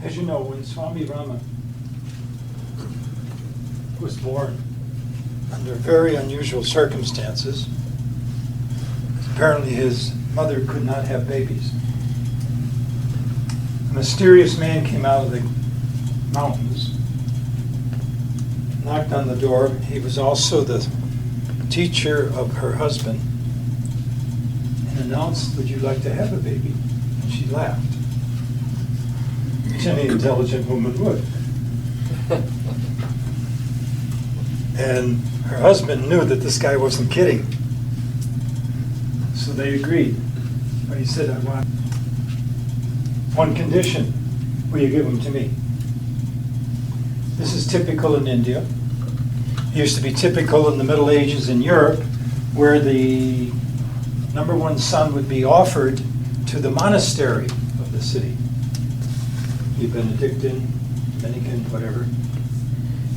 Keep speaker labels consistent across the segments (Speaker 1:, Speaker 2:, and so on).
Speaker 1: As you know, when Swami Rama was born under very unusual circumstances, apparently his mother could not have babies. A mysterious man came out of the mountains, knocked on the door. He was also the teacher of her husband, and announced, "Would you like to have a baby?" And she laughed, which any intelligent woman would. And her husband knew that this guy wasn't kidding. So they agreed. But he said, "I want one condition. Will you give him to me?" This is typical in India. It used to be typical in the Middle Ages in Europe, where the number one son would be offered to the monastery of the city, be Benedictine, Dominican, whatever,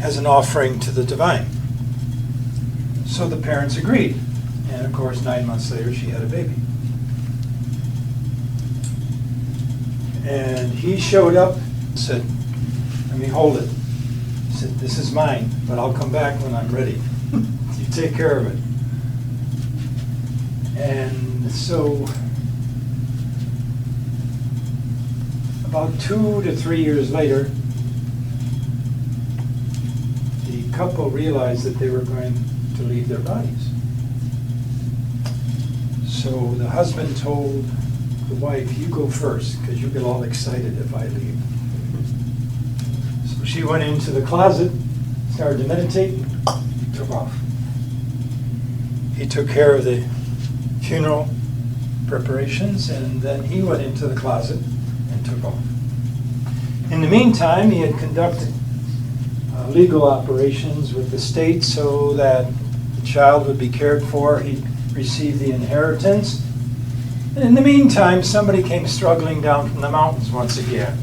Speaker 1: as an offering to the divine. So the parents agreed. And of course, 9 months later, she had a baby. And he showed up and said, "Let me hold it." He said, "This is mine, but I'll come back when I'm ready. You take care of it." And so about 2 to 3 years later, the couple realized that they were going to leave their bodies. So the husband told the wife, "You go first, because you get all excited if I leave." So she went into the closet, started to meditate, took off. He took care of the funeral preparations, and then he went into the closet and took off. In the meantime, he had conducted legal operations with the state so that the child would be cared for, he'd receive the inheritance. And in the meantime, somebody came struggling down from the mountains once again,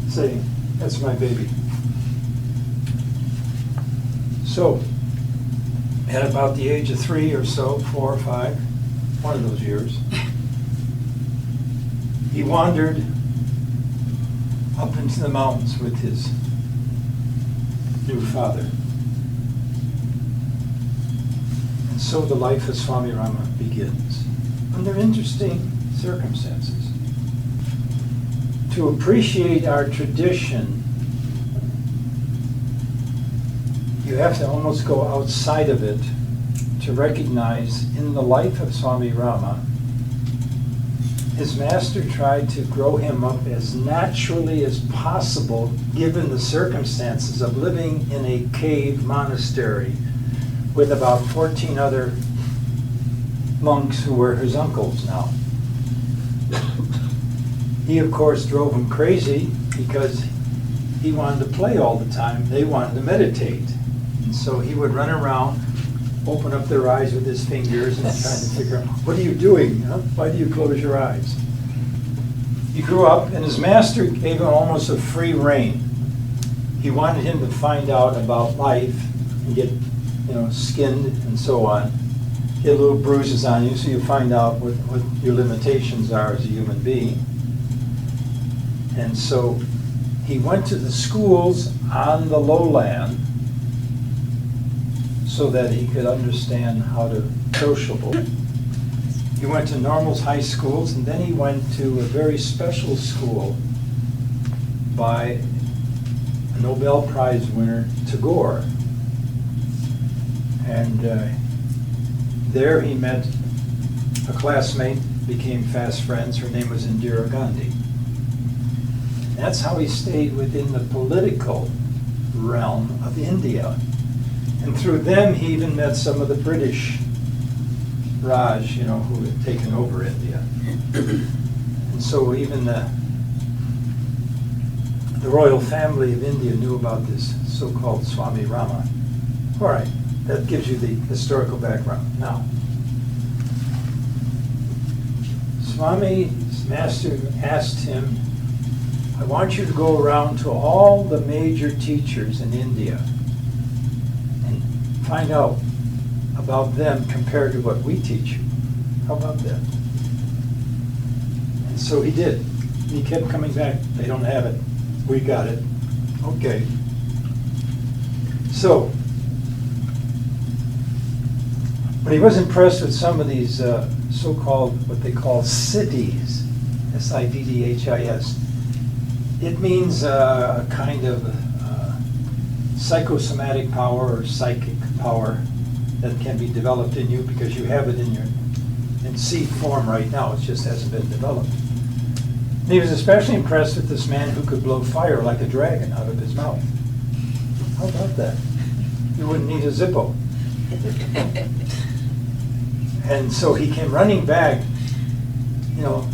Speaker 1: saying, "That's my baby." So, at about the age of 3 or so, 4 or 5, one of those years, he wandered up into the mountains with his new father. And so the life of Swami Rama begins, under interesting circumstances. To appreciate our tradition, you have to almost go outside of it to recognize in the life of Swami Rama, his master tried to grow him up as naturally as possible given the circumstances of living in a cave monastery with about 14 other monks who were his uncles now. He, of course, drove him crazy because he wanted to play all the time. They wanted to meditate. And so he would run around, open up their eyes with his fingers and trying to figure out, "What are you doing? Huh? Why do you close your eyes?" He grew up, and his master gave him almost a free rein. He wanted him to find out about life and get, skinned and so on. Get little bruises on you so you find out what your limitations are as a human being. And so he went to the schools on the lowland so that he could understand how to sociable. He went to normal high schools, and then he went to a very special school by a Nobel Prize winner, Tagore. And there he met a classmate, became fast friends. Her name was Indira Gandhi. That's how he stayed within the political realm of India. And through them, he even met some of the British Raj, who had taken over India. And so even the royal family of India knew about this so-called Swami Rama. All right, that gives you the historical background. Now, Swami's master asked him, "I want you to go around to all the major teachers in India and find out about them compared to what we teach you. How about that?" And so he did. And he kept coming back, they don't have it, we got it. Okay. So, but he was impressed with some of these so-called, what they call siddhis, S-I-D-D-H-I-S. It means a kind of psychosomatic power or psychic power that can be developed in you because you have it in seed form right now. It just hasn't been developed. And he was especially impressed with this man who could blow fire like a dragon out of his mouth. How about that? You wouldn't need a Zippo. And so he came running back,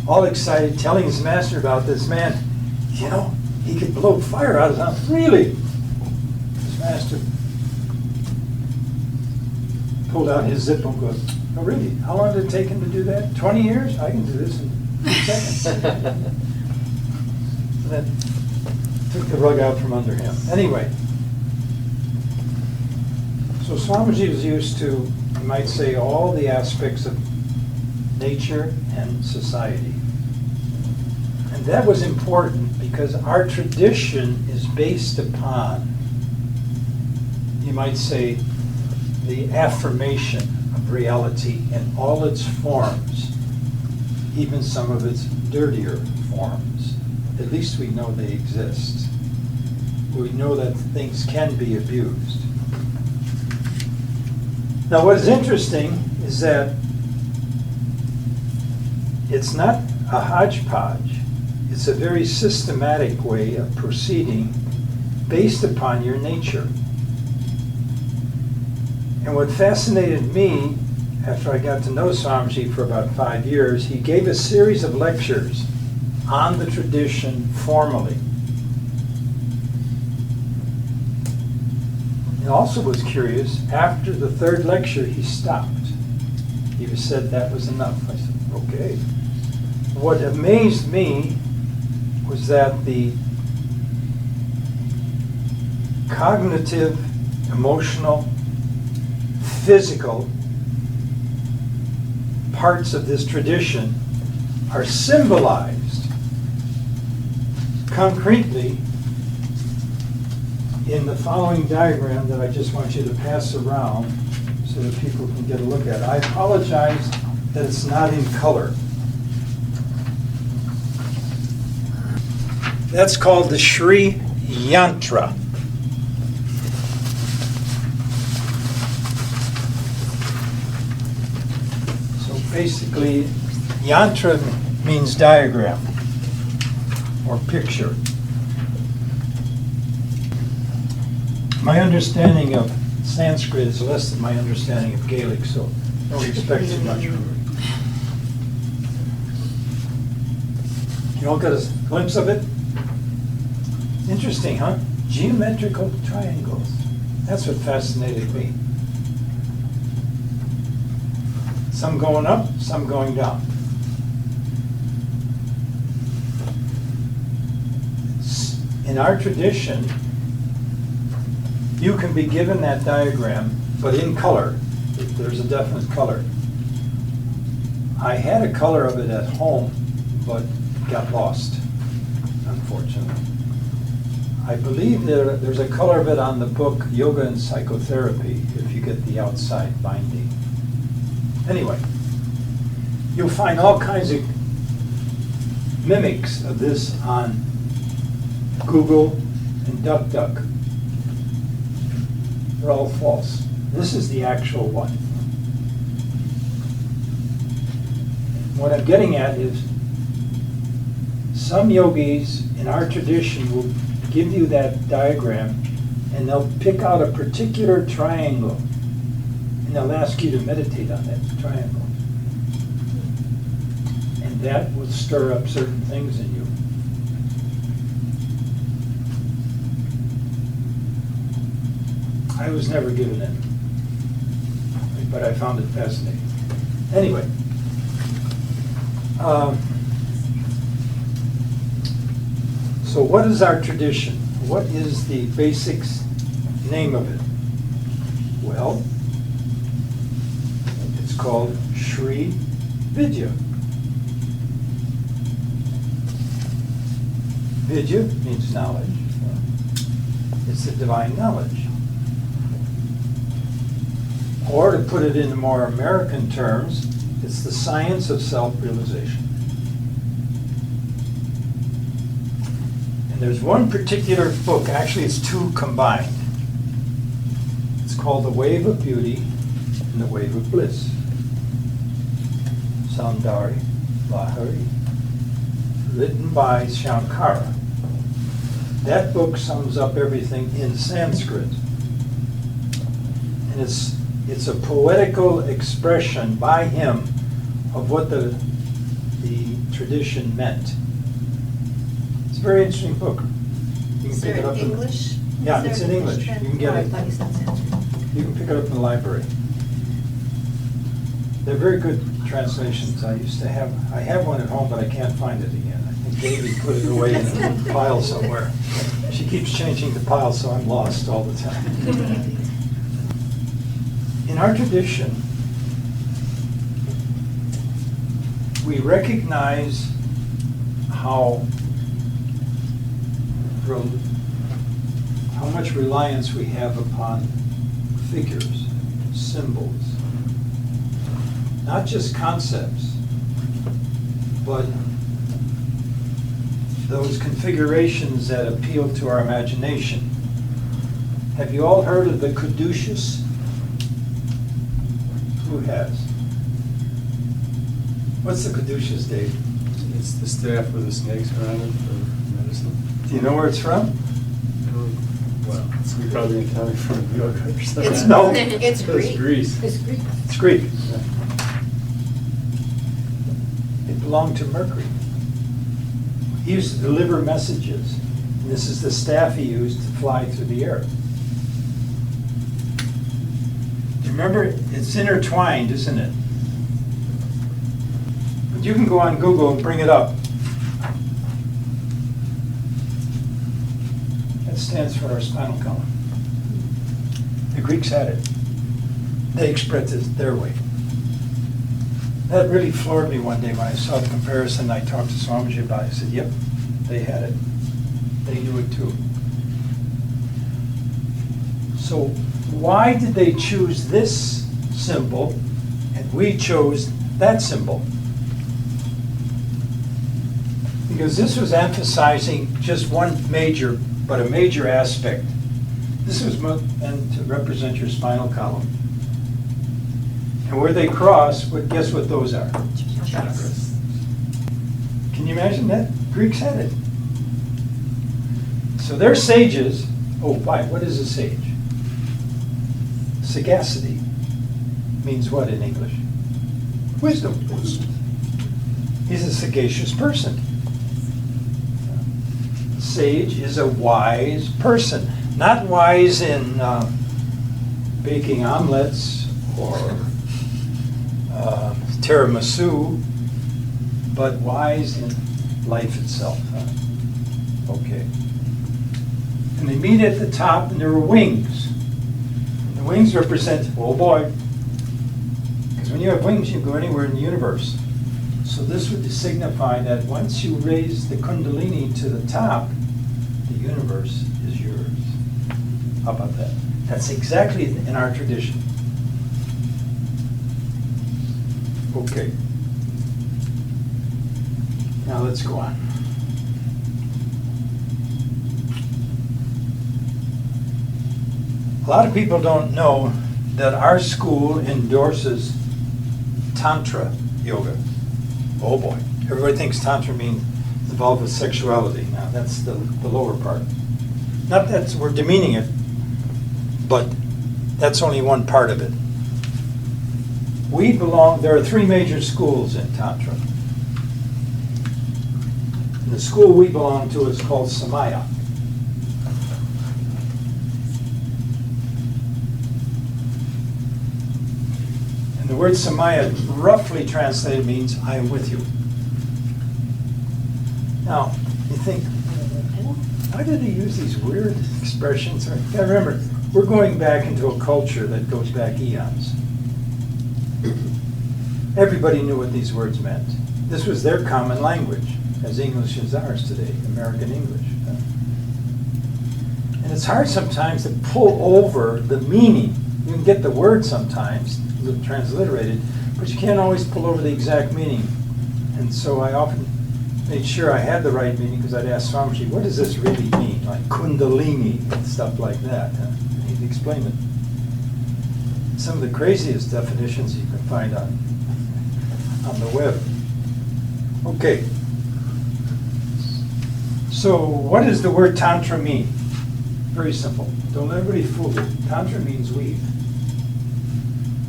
Speaker 1: all excited, telling his master about this man. He could blow fire out of his mouth. Really? His master pulled out his Zippo and goes, oh, really? How long did it take him to do that? 20 years? I can do this in 2 seconds. And then took the rug out from under him. Anyway, so Swamiji was used to, you might say, all the aspects of nature and society. And that was important because our tradition is based upon, you might say, the affirmation of reality in all its forms, even some of its dirtier forms. At least we know they exist. We know that things can be abused. Now what is interesting is that it's not a hodgepodge. It's a very systematic way of proceeding based upon your nature. And what fascinated me, after I got to know Swamiji for about 5 years, he gave a series of lectures on the tradition formally. He also was curious, after the 3rd lecture he stopped. He said that was enough. I said, okay. What amazed me was that the cognitive, emotional, physical parts of this tradition are symbolized concretely in the following diagram that I just want you to pass around so that people can get a look at it. I apologize that it's not in color. That's called the Shri Yantra. So basically, yantra means diagram or picture. My understanding of Sanskrit is less than my understanding of Gaelic, so don't expect too much from it. You all got a glimpse of it? Interesting, huh? Geometrical triangles. That's what fascinated me. Some going up, some going down. In our tradition, you can be given that diagram, but in color. There's a definite color. I had a color of it at home, but got lost, unfortunately. I believe there's a color of it on the book Yoga and Psychotherapy, if you get the outside binding. Anyway, you'll find all kinds of mimics of this on Google and DuckDuck. They're all false. This is the actual one. What I'm getting at is some yogis in our tradition will give you that diagram and they'll pick out a particular triangle and they'll ask you to meditate on that triangle. And that will stir up certain things in you. I was never given it, but I found it fascinating. Anyway, so what is our tradition? What is the basic name of it? Well, it's called Sri Vidya. Vidya means knowledge. It's the divine knowledge. Or to put it in more American terms, it's the science of self-realization. And there's one particular book, actually it's two combined. It's called The Wave of Beauty and The Wave of Bliss. Soundari Lahari, written by Shankara. That book sums up everything in Sanskrit. And it's a poetical expression by him of what the tradition meant. It's a very interesting book. You can pick it up
Speaker 2: in English?
Speaker 1: Yeah, it's in English. You can get it.
Speaker 2: I thought you said Sanskrit.
Speaker 1: You can pick it up in the library. They're very good translations. I have one at home, but I can't find it again. I think Davy put it away in a pile somewhere. She keeps changing the pile, so I'm lost all the time. In our tradition, we recognize how much reliance we have upon figures, symbols, not just concepts, but those configurations that appeal to our imagination. Have you all heard of the caduceus? Who has? What's the caduceus, Dave?
Speaker 3: It's the staff with the snakes around it for medicine.
Speaker 1: Do you know where it's from?
Speaker 3: Well, it's probably coming from yoga or something.
Speaker 2: It's,
Speaker 1: No.
Speaker 2: it's Greek.
Speaker 3: Greece.
Speaker 2: It's Greek.
Speaker 1: It's Greek.
Speaker 3: Yeah.
Speaker 1: It belonged to Mercury. He used to deliver messages. And this is the staff he used to fly through the air. Remember, it's intertwined, isn't it? But you can go on Google and bring it up. That stands for our spinal column. The Greeks had it. They expressed it their way. That really floored me one day when I saw the comparison. I talked to Swami about it. I said, yep, they had it. They knew it too. So why did they choose this symbol and we chose that symbol? Because this was emphasizing just one major, but a major aspect. This was meant to represent your spinal column. And where they cross, guess what those are? Chakras. Can you imagine that? Greeks had it. So they're sages. Oh, why? What is a sage? Sagacity means what in English? Wisdom. He's a sagacious person. Sage is a wise person. Not wise in baking omelets or tiramisu, but wise in life itself. Okay. And they meet at the top, and there are wings. And the wings represent, oh boy, because when you have wings, you can go anywhere in the universe. So this would signify that once you raise the Kundalini to the top, the universe is yours. How about that? That's exactly in our tradition. Okay. Now let's go on. A lot of people don't know that our school endorses Tantra yoga. Oh boy. Everybody thinks Tantra means involved with sexuality. Now that's the lower part. Not that we're demeaning it, but that's only one part of it. There are three major schools in Tantra. And the school we belong to is called Samaya. And the word Samaya, roughly translated, means I am with you. Now, you think, why do they use these weird expressions? You gotta remember, we're going back into a culture that goes back eons. Everybody knew what these words meant. This was their common language. as English as ours today, American English. And it's hard sometimes to pull over the meaning. You can get the word sometimes, transliterated, but you can't always pull over the exact meaning. And so I often made sure I had the right meaning, because I'd ask Swamiji, what does this really mean? Like Kundalini and stuff like that. And he'd explain it. Some of the craziest definitions you can find on the web. Okay. So what does the word Tantra mean? Very simple. Don't let everybody fool you. Tantra means weave.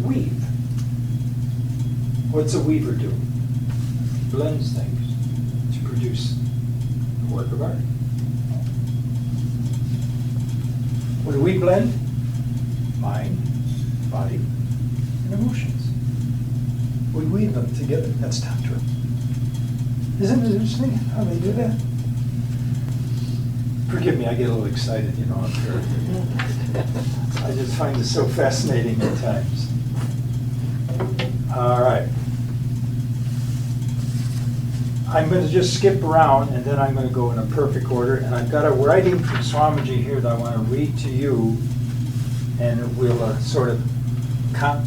Speaker 1: Weave. What's a weaver do? He blends things to produce a work of art. What do we blend? Mind, body, and emotions. We weave them together. That's Tantra. Isn't it interesting how they do that? Forgive me, I get a little excited, you know, up here. I just find it so fascinating at times. All right. I'm going to just skip around, and then I'm going to go in a perfect order. And I've got a writing from Swamiji here that I want to read to you, and we'll sort of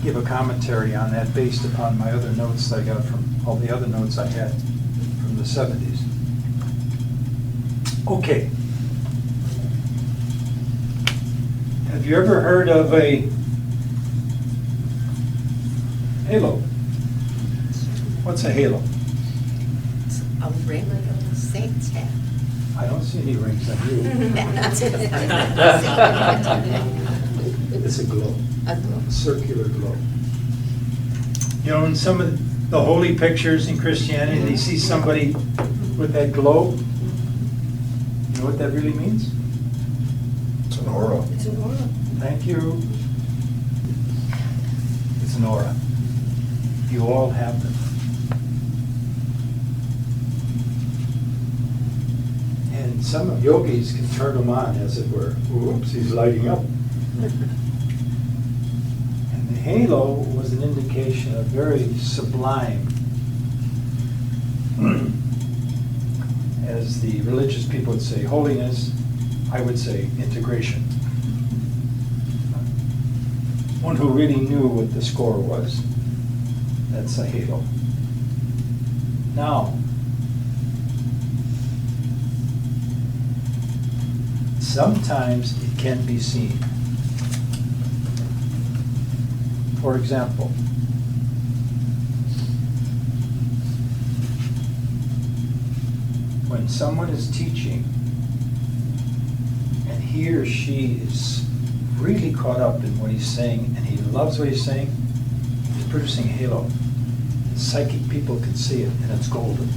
Speaker 1: give a commentary on that based upon my other notes that I got from all the other notes I had from the 70s. Okay. Have you ever heard of a halo? What's a halo?
Speaker 2: It's a ring of a saint's hat.
Speaker 1: I don't see any rings on you.
Speaker 2: That's it.
Speaker 1: It's a glow,
Speaker 2: A glow.
Speaker 1: a circular glow. You know, in some of the holy pictures in Christianity, they see somebody with that glow. You know what that really means?
Speaker 3: It's an aura.
Speaker 2: It's an aura.
Speaker 1: Thank you. It's an aura. You all have them. And some yogis can turn them on, as it were. Whoops, he's lighting up. And the halo was an indication of very sublime, as the religious people would say, holiness. I would say integration. One who really knew what the score was. That's a halo. Now, sometimes it can be seen. For example, when someone is teaching and he or she is really caught up in what he's saying and he loves what he's saying, he's producing a halo. Psychic people can see it, and it's golden.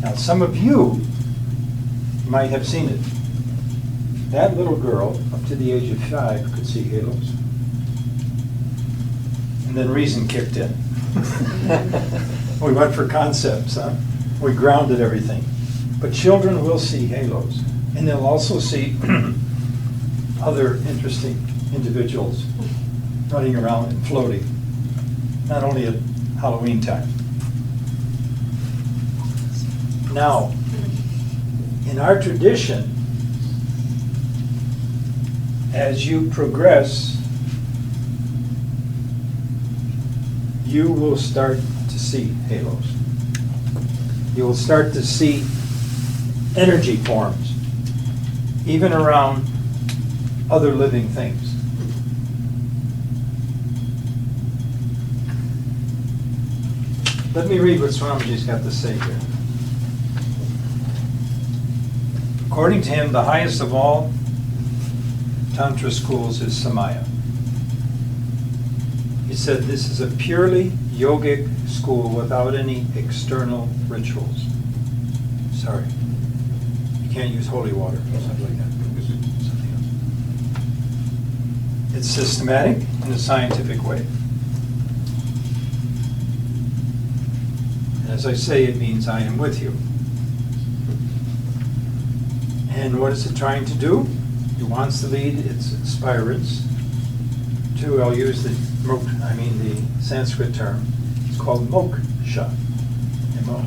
Speaker 1: Now, some of you might have seen it. That little girl, up to the age of 5, could see halos. And then reason kicked in. We went for concepts, huh? We grounded everything. But children will see halos. And they'll also see other interesting individuals running around and floating, not only at Halloween time. Now, in our tradition, as you progress, you will start to see halos. You will start to see energy forms, even around other living things. Let me read what Swamiji's got to say here. According to him, the highest of all Tantra schools is Samaya. He said this is a purely yogic school without any external rituals. Sorry. You can't use holy water or something like that. Something else. It's systematic in a scientific way. As I say, it means I am with you. And what is it trying to do? It wants to lead its aspirants to, I'll use the Sanskrit term, it's called moksha. M-O.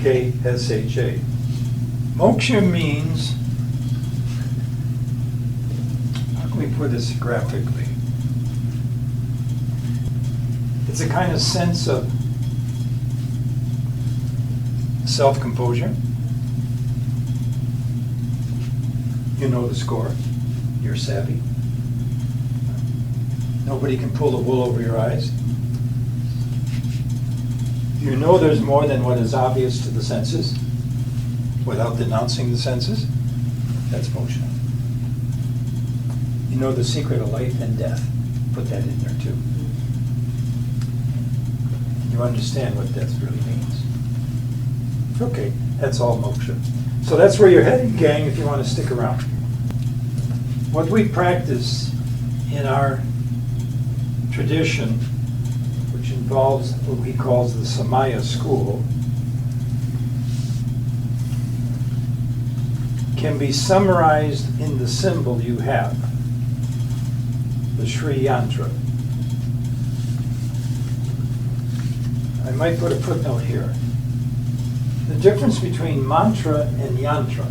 Speaker 1: K-S-H-A. Moksha means, how can we put this graphically? It's a kind of sense of self-composure. You know the score. You're savvy. Nobody can pull the wool over your eyes. You know there's more than what is obvious to the senses without denouncing the senses. That's moksha. You know the secret of life and death. Put that in there too. You understand what death really means. Okay, that's all moksha. So that's where you're heading, gang, if you want to stick around. What we practice in our tradition, which involves what he calls the Samaya school, can be summarized in the symbol you have, the Sri Yantra. I might put a footnote here. The difference between mantra and yantra.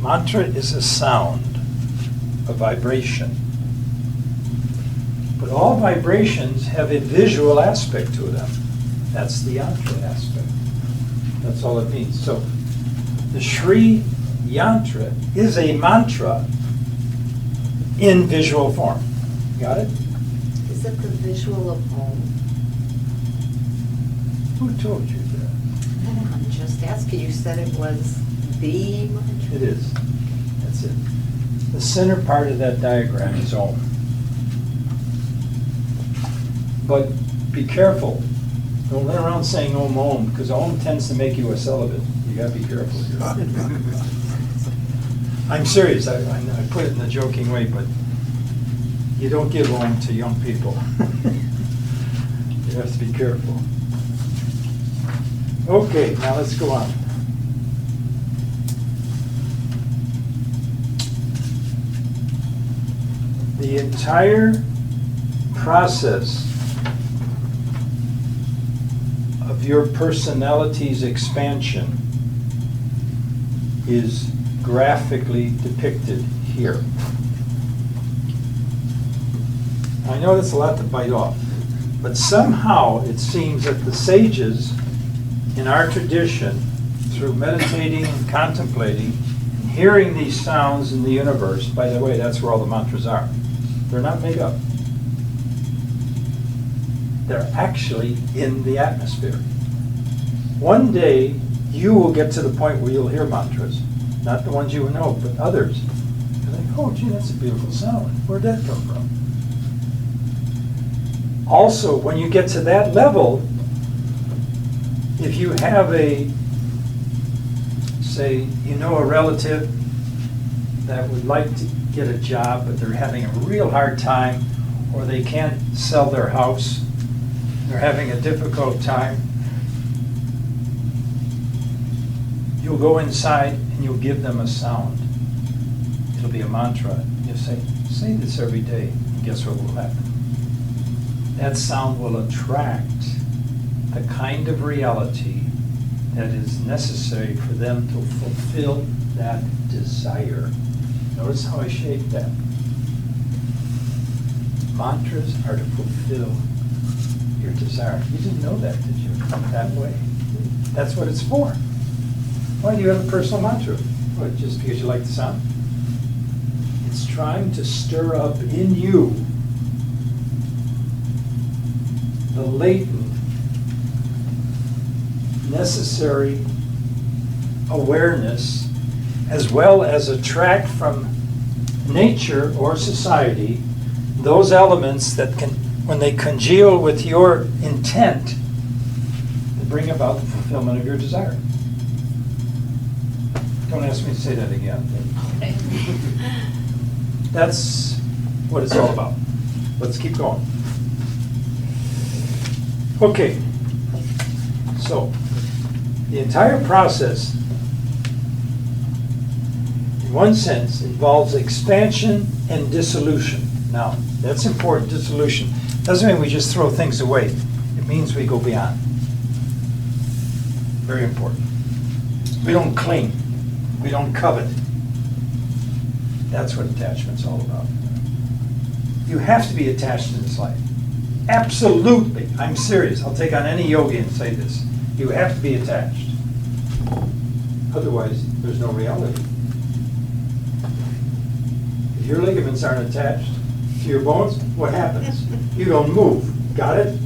Speaker 1: Mantra is a sound, a vibration. But all vibrations have a visual aspect to them. That's the yantra aspect. That's all it means. So the Sri Yantra is a mantra in visual form. Got it?
Speaker 2: Is it the visual of Om?
Speaker 1: Who told you that?
Speaker 2: I'm just asking. You said it was the mantra.
Speaker 1: It is. That's it. The center part of that diagram is Om. But be careful. Don't run around saying Om Om, because Om tends to make you a celibate. You gotta be careful here. I'm serious. I put it in a joking way, but you don't give Om to young people. You have to be careful. Okay, now let's go on. The entire process of your personality's expansion is graphically depicted here. I know that's a lot to bite off, but somehow it seems that the sages in our tradition, through meditating and contemplating, and hearing these sounds in the universe, by the way, that's where all the mantras are. They're not made up. They're actually in the atmosphere. One day, you will get to the point where you'll hear mantras. Not the ones you know, but others. You're like, oh, gee, that's a beautiful sound. Where'd that come from? Also, when you get to that level, if you have say, you know a relative that would like to get a job, but they're having a real hard time, or they can't sell their house, they're having a difficult time, you'll go inside and you'll give them a sound. It'll be a mantra. You'll say this every day, and guess what will happen? That sound will attract the kind of reality that is necessary for them to fulfill that desire. Notice how I shaped that. Mantras are to fulfill your desire. You didn't know that, did you? That way. That's what it's for. Why do you have a personal mantra? What, just because you like the sound? It's trying to stir up in you the latent, necessary awareness, as well as attract from nature or society those elements that can, when they congeal with your intent, to bring about the fulfillment of your desire. Don't ask me to say that again. That's what it's all about. Let's keep going. Okay, so the entire process, in one sense, involves expansion and dissolution. Now, that's important, dissolution. Doesn't mean we just throw things away. It means we go beyond. Very important. We don't cling. We don't covet. That's what attachment's all about. You have to be attached in this life. Absolutely. I'm serious. I'll take on any yogi and say this. You have to be attached. Otherwise, there's no reality. If your ligaments aren't attached to your bones, what happens? You don't move. Got it?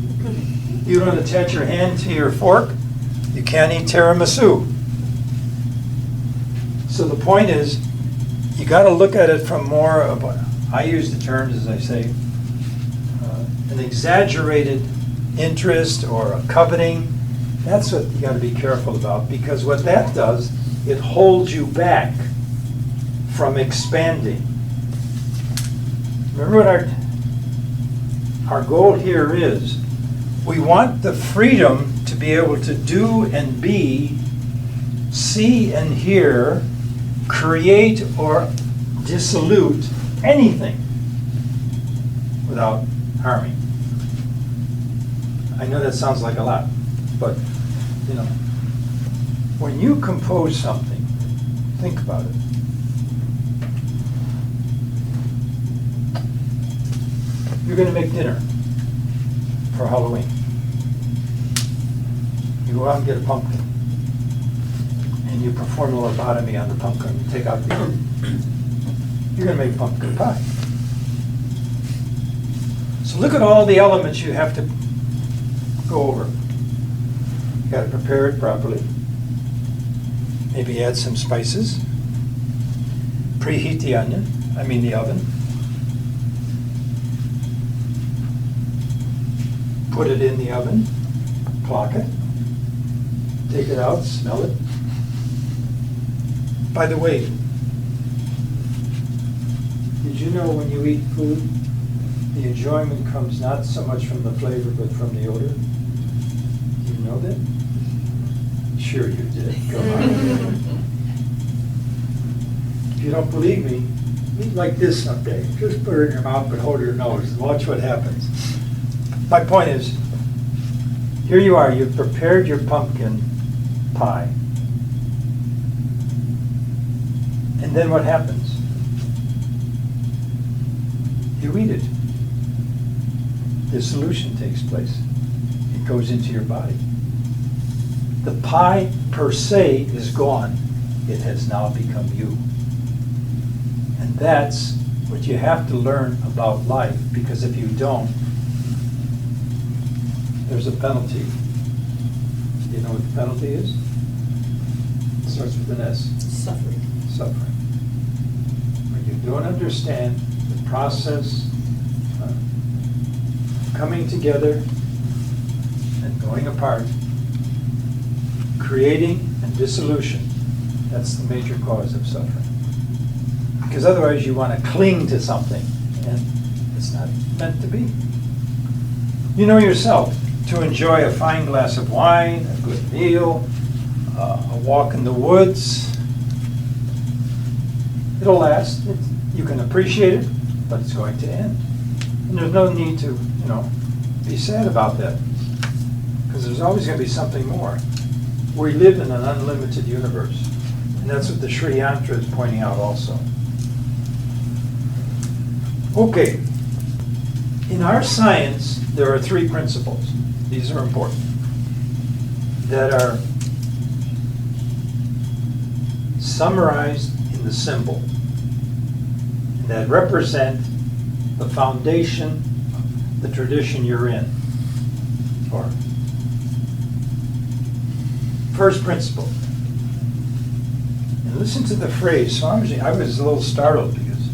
Speaker 1: You don't attach your hand to your fork, you can't eat tiramisu. So the point is, you got to look at it from more of a, I use the terms, as I say, an exaggerated interest or a coveting. That's what you got to be careful about, because what that does, it holds you back from expanding. Remember what our goal here is. We want the freedom to be able to do and be, see and hear, create or dissolute anything without harming. I know that sounds like a lot, but you know, when you compose something, think about it. You're going to make dinner for Halloween. You go out and get a pumpkin, and you perform a lobotomy on the pumpkin. You take out the you're going to make pumpkin pie. So look at all the elements you have to go over. You got to prepare it properly. Maybe add some spices. Preheat the the oven. Put it in the oven, clock it, take it out, smell it. By the way, did you know when you eat food, the enjoyment comes not so much from the flavor, but from the odor? Do you know that? Sure you did. Come on. If you don't believe me, eat like this someday. Just put it in your mouth, but hold your nose and watch what happens. My point is, here you are, you've prepared your pumpkin pie. And then what happens? You eat it. Dissolution takes place. It goes into your body. The pie per se is gone. It has now become you. And that's what you have to learn about life, because if you don't, there's a penalty. Do you know what the penalty is? It starts with an S.
Speaker 2: Suffering.
Speaker 1: Suffering. When you don't understand the process of coming together and going apart, creating and dissolution, that's the major cause of suffering. Because otherwise you want to cling to something, and it's not meant to be. You know yourself, to enjoy a fine glass of wine, a good meal, a walk in the woods. It'll last. You can appreciate it, but it's going to end. And there's no need to, be sad about that, because there's always going to be something more. We live in an unlimited universe, and that's what the Sri Yantra is pointing out also. Okay, in our science, there are three principles. These are important, that are summarized in the symbol, that represent the foundation of the tradition you're in. Or first principle. And listen to the phrase, Swami. I was a little startled because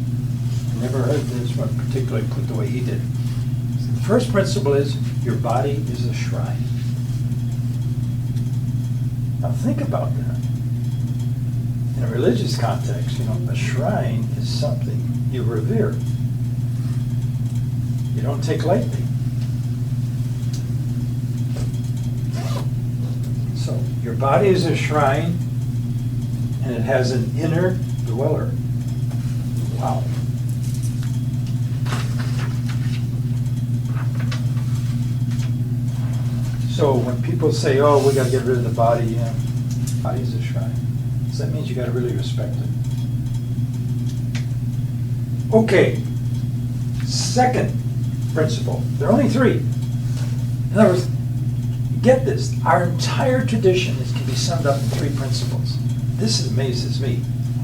Speaker 1: I never heard this one particularly put the way he did. The first principle is, your body is a shrine. Now think about that. In a religious context, a shrine is something you revere. You don't take lightly. So your body is a shrine, and it has an inner dweller. Wow. So when people say, oh, we gotta get rid of the body, you know, body's a shrine. So that means you gotta really respect it. Okay, second principle. There are only three. In other words, get this, our entire tradition can be summed up in three principles. This amazes me,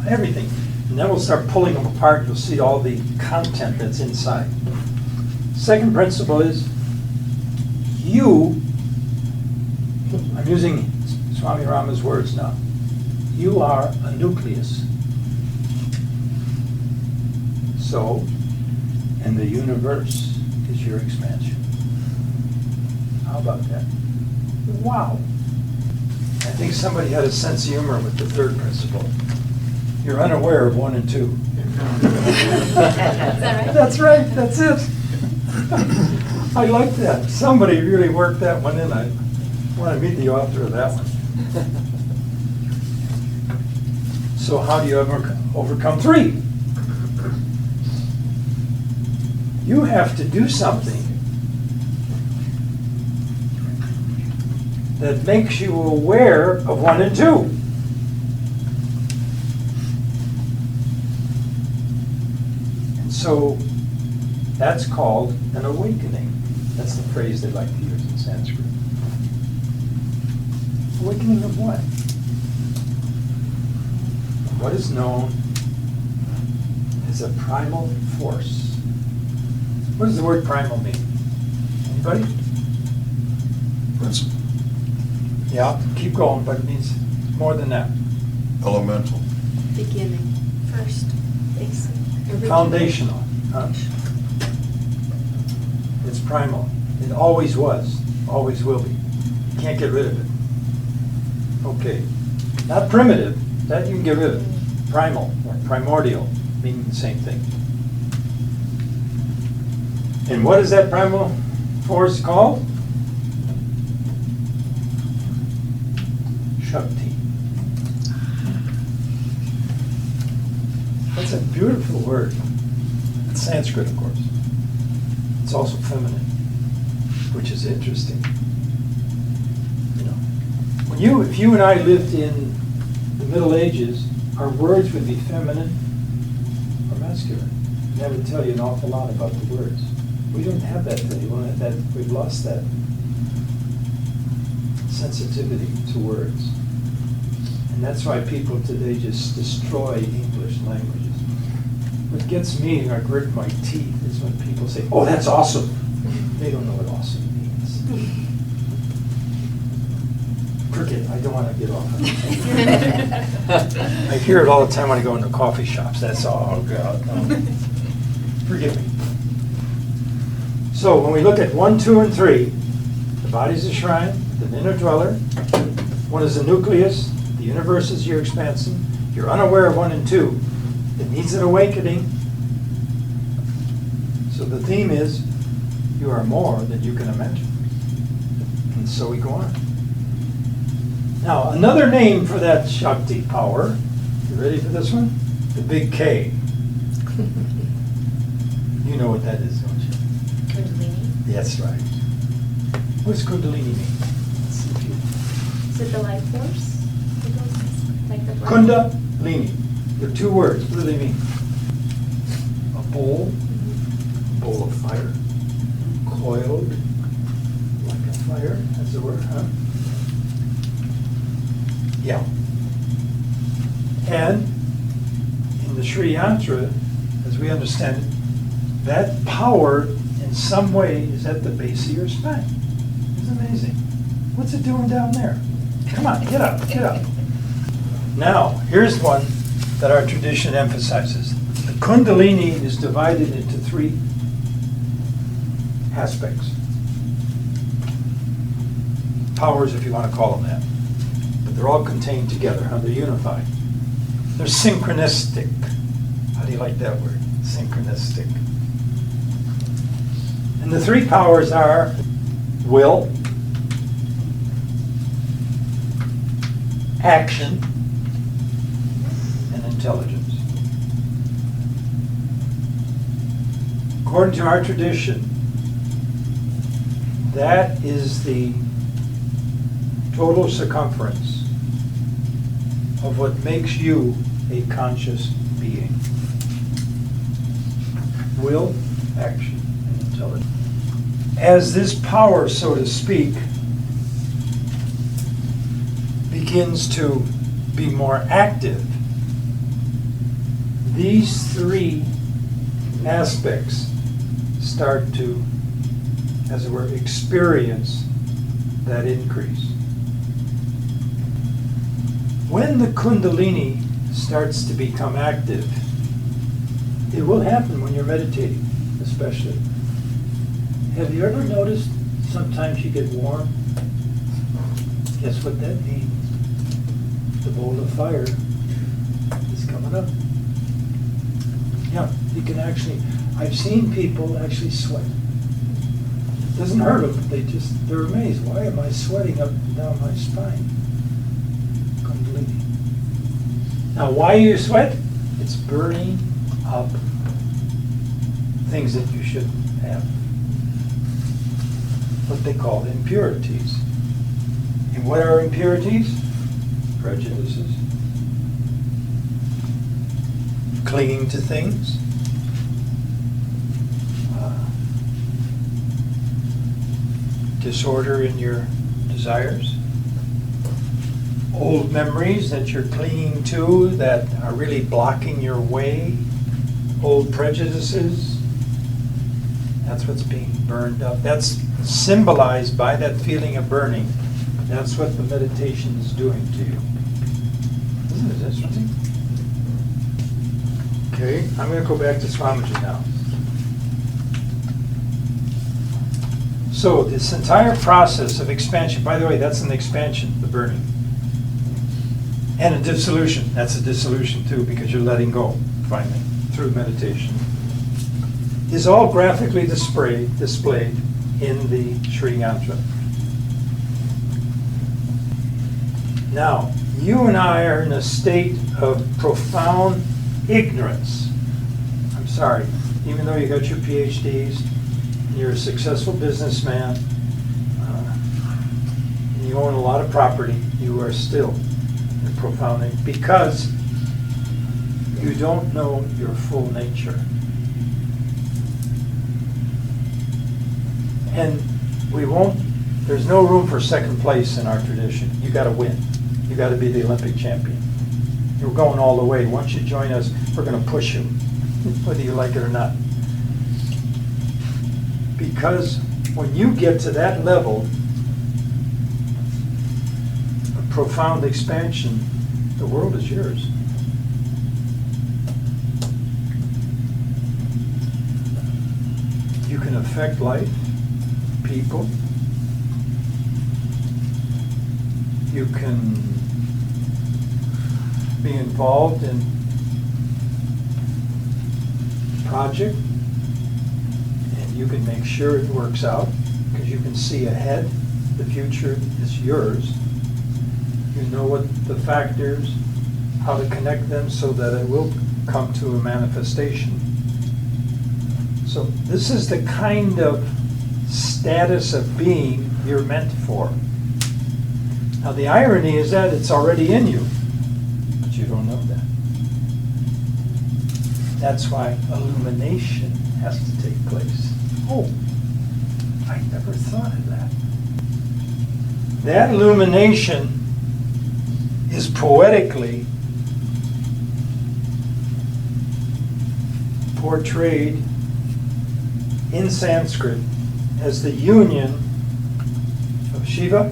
Speaker 1: everything. And then we'll start pulling them apart, you'll see all the content that's inside. Second principle is, you, I'm using Swami Rama's words now, you are a nucleus. So, and the universe is your expansion. How about that? Wow. I think somebody had a sense of humor with the third principle. You're unaware of 1 and 2.
Speaker 2: Is that right?
Speaker 1: That's right, that's it. I like that. Somebody really worked that one in. I want to meet the author of that one. So how do you overcome 3? You have to do something that makes you aware of 1 and 2. And so that's called an awakening. That's the phrase they like to use in Sanskrit. Awakening of what? What is known as a primal force. What does the word primal mean? Anybody?
Speaker 4: Principle.
Speaker 1: Yeah, keep going, but it means more than that.
Speaker 4: Elemental.
Speaker 2: Beginning, first, basic, original.
Speaker 1: Foundational. Huh? It's primal. It always was, always will be. You can't get rid of it. Okay. Not primitive, that you can get rid of. Primal, or primordial, meaning the same thing. And what is that primal force called? Shakti. That's a beautiful word. It's Sanskrit, of course. It's also feminine, which is interesting. You know, if you and I lived in the Middle Ages, our words would be feminine or masculine. And that would tell you an awful lot about the words. We don't have that today. We've lost that sensitivity to words. And that's why people today just destroy English languages. What gets me, and I grit my teeth, is when people say, oh, that's awesome. They don't know what awesome means. Cricket, I don't want to get off on it. I hear it all the time when I go into coffee shops. That's all, God. No. Forgive me. So when we look at 1, 2, and 3, the body's a shrine, the inner dweller. 1 is the nucleus, the universe is your expansion. You're unaware of 1 and 2. It needs an awakening. So the theme is, you are more than you can imagine. And so we go on. Now, another name for that Shakti power, you ready for this one? The big K. You know what that is, don't you?
Speaker 2: Kundalini.
Speaker 1: That's right. What does Kundalini mean? Let's see if you-
Speaker 5: Is it the life force? It goes like the breath?
Speaker 1: Kundalini. They're 2 words. What do they mean? A bowl of fire, coiled like a fire. That's the word, huh? Yeah. And in the Sri Yantra, as we understand it, that power in some way is at the base of your spine. It's amazing. What's it doing down there? Come on, get up, get up. Now, here's one that our tradition emphasizes. The Kundalini is divided into 3 aspects. Powers, if you want to call them that. But they're all contained together, how they're unified. They're synchronistic. How do you like that word? Synchronistic. And the 3 powers are will, action, and intelligence. According to our tradition, that is the total circumference of what makes you a conscious being. Will, action, and intelligence. As this power, so to speak, begins to be more active, these three aspects start to, as it were, experience that increase. When the Kundalini starts to become active, it will happen when you're meditating, especially. Have you ever noticed sometimes you get warm? Guess what that means? The bowl of fire is coming up. Yeah, you can actually, I've seen people actually sweat. It doesn't hurt them, they're amazed. Why am I sweating up and down my spine? Kundalini. Now, why you sweat? It's burning up things that you shouldn't have. What they call impurities. And what are impurities? Prejudices. Clinging to things. Disorder in your desires. Old memories that you're clinging to that are really blocking your way. Old prejudices. That's what's being burned up. That's symbolized by that feeling of burning. That's what the meditation is doing to you. Isn't it interesting? Okay, I'm going to go back to Swamiji now. So this entire process of expansion, by the way, that's an expansion, the burning. And a dissolution, that's a dissolution too, because you're letting go, finally, through meditation, is all graphically displayed in the Sri Yantra. Now, you and I are in a state of profound ignorance. I'm sorry, even though you got your PhDs, and you're a successful businessman, and you own a lot of property, you are still in profound ignorance because you don't know your full nature. And there's no room for second place in our tradition. You got to win. You got to be the Olympic champion. You're going all the way. Once you join us, we're going to push you, whether you like it or not. Because when you get to that level of profound expansion, the world is yours. You can affect life, people. You can be involved in project, and you can make sure it works out because you can see ahead. The future is yours. You know what the factors, how to connect them so that it will come to a manifestation. So this is the kind of status of being you're meant for. Now the irony is that it's already in you, but you don't know that. That's why illumination has to take place. Oh, I never thought of that. That illumination is poetically portrayed in Sanskrit as the union of Shiva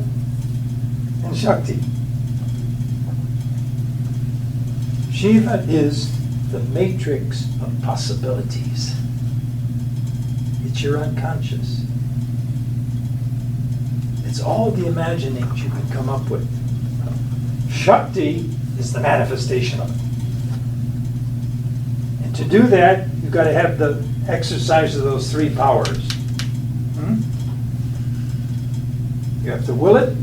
Speaker 1: and Shakti. Shiva is the matrix of possibilities. It's your unconscious. It's all the imaginings you can come up with. Shakti is the manifestation of it. And to do that, you've got to have the exercise of those three powers. You have to will it,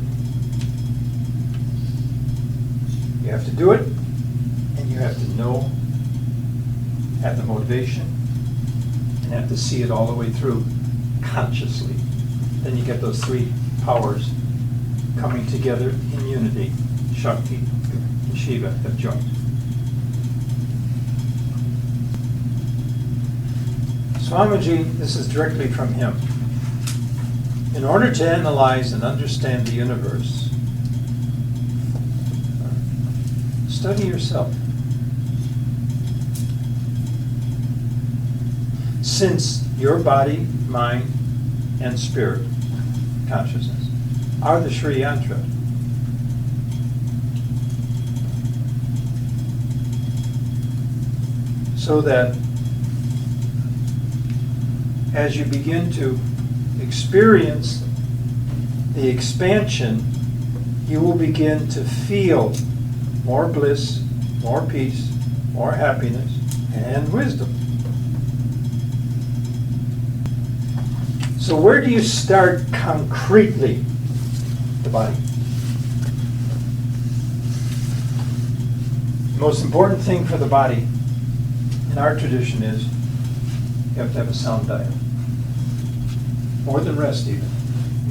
Speaker 1: you have to do it, and you have to know, have the motivation, and have to see it all the way through consciously. Then you get those three powers coming together in unity. Shakti and Shiva have joined. Swamiji, this is directly from him. In order to analyze and understand the universe, study yourself. Since your body, mind, and spirit, consciousness, are the Sri Yantra, so that as you begin to experience the expansion, you will begin to feel more bliss, more peace, more happiness, and wisdom. So where do you start concretely? The body. The most important thing for the body in our tradition is you have to have a sound diet. More than rest even.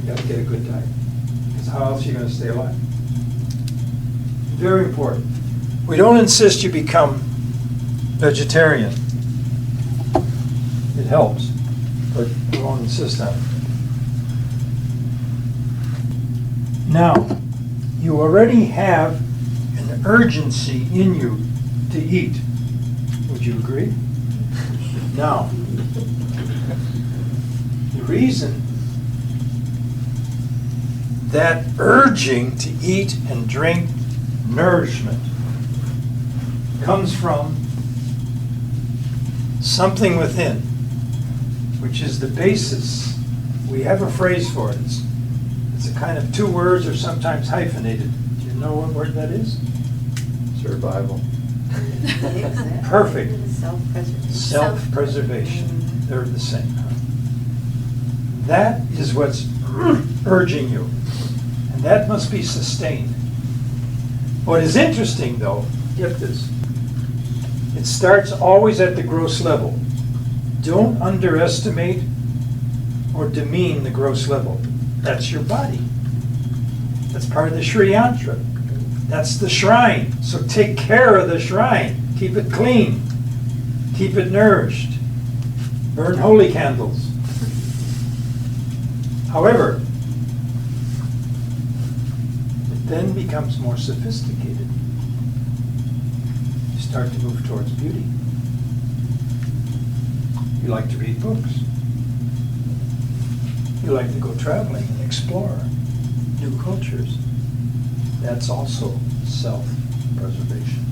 Speaker 1: You got to get a good diet. Because how else are you going to stay alive? Very important. We don't insist you become vegetarian. It helps, but we won't insist on it. Now, you already have an urgency in you to eat. Would you agree? Now, the reason that urging to eat and drink nourishment comes from something within, which is the basis. We have a phrase for it. It's a kind of two words or sometimes hyphenated. Do you know what word that is?
Speaker 3: Survival.
Speaker 1: Perfect.
Speaker 2: Self-preservation.
Speaker 1: Self-preservation. They're the same. Huh? That is what's urging you. And that must be sustained. What is interesting, though, get this, it starts always at the gross level. Don't underestimate or demean the gross level. That's your body. That's part of the Sri Yantra. That's the shrine. So take care of the shrine. Keep it clean. Keep it nourished. Burn holy candles. However, it then becomes more sophisticated. You start to move towards beauty. You like to read books. You like to go traveling and explore new cultures. That's also self-preservation.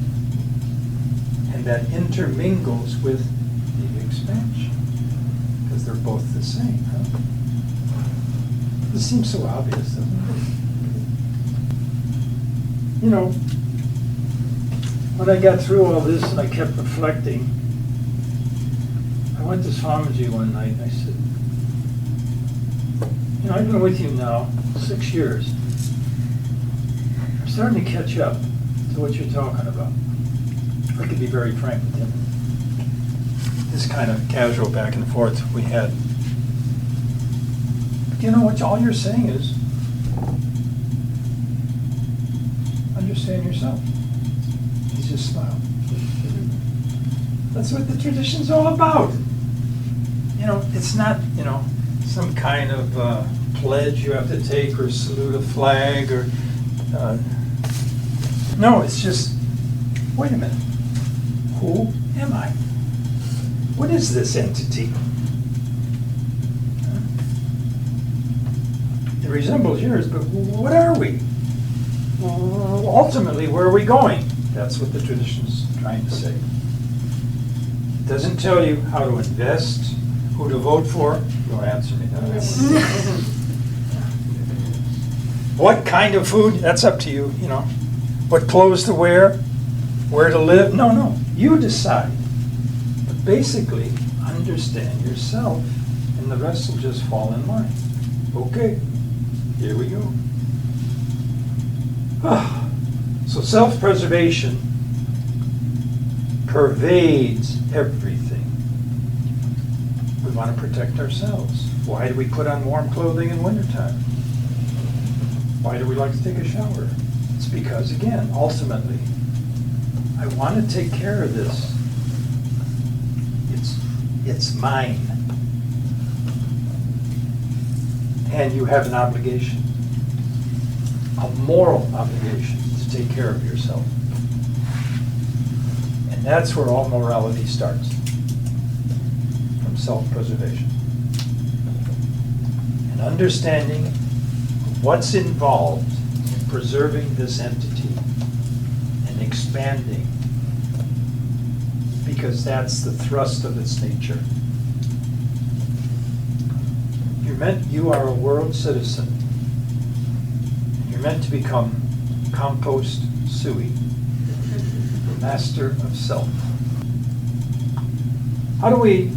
Speaker 1: And that intermingles with the expansion, because they're both the same. Huh? This seems so obvious, doesn't it? You know, when I got through all this and I kept reflecting, I went to Swamiji one night and I said, you know, I've been with you now 6 years. I'm starting to catch up to what you're talking about. I could be very frank with him. This kind of casual back and forth we had. But you know what all you're saying is, understand yourself. He just smiled. That's what the tradition's all about. You know, it's not, you know, some kind of pledge you have to take or salute a flag or no, it's just, wait a minute, who am I? What is this entity? It resembles yours, but what are we? Ultimately, where are we going? That's what the tradition's trying to say. It doesn't tell you how to invest, who to vote for. Don't answer me that. What kind of food? That's up to you, you know. What clothes to wear, where to live. No, you decide. But basically, understand yourself, and the rest will just fall in line. Okay, here we go. So self-preservation pervades everything. We want to protect ourselves. Why do we put on warm clothing in wintertime? Why do we like to take a shower? It's because, again, ultimately, I want to take care of this. It's mine. And you have an obligation, a moral obligation to take care of yourself. And that's where all morality starts, from self-preservation. And understanding what's involved in preserving this entity and expanding, because that's the thrust of its nature. You are a world citizen. You're meant to become compost sui, master of self. How do we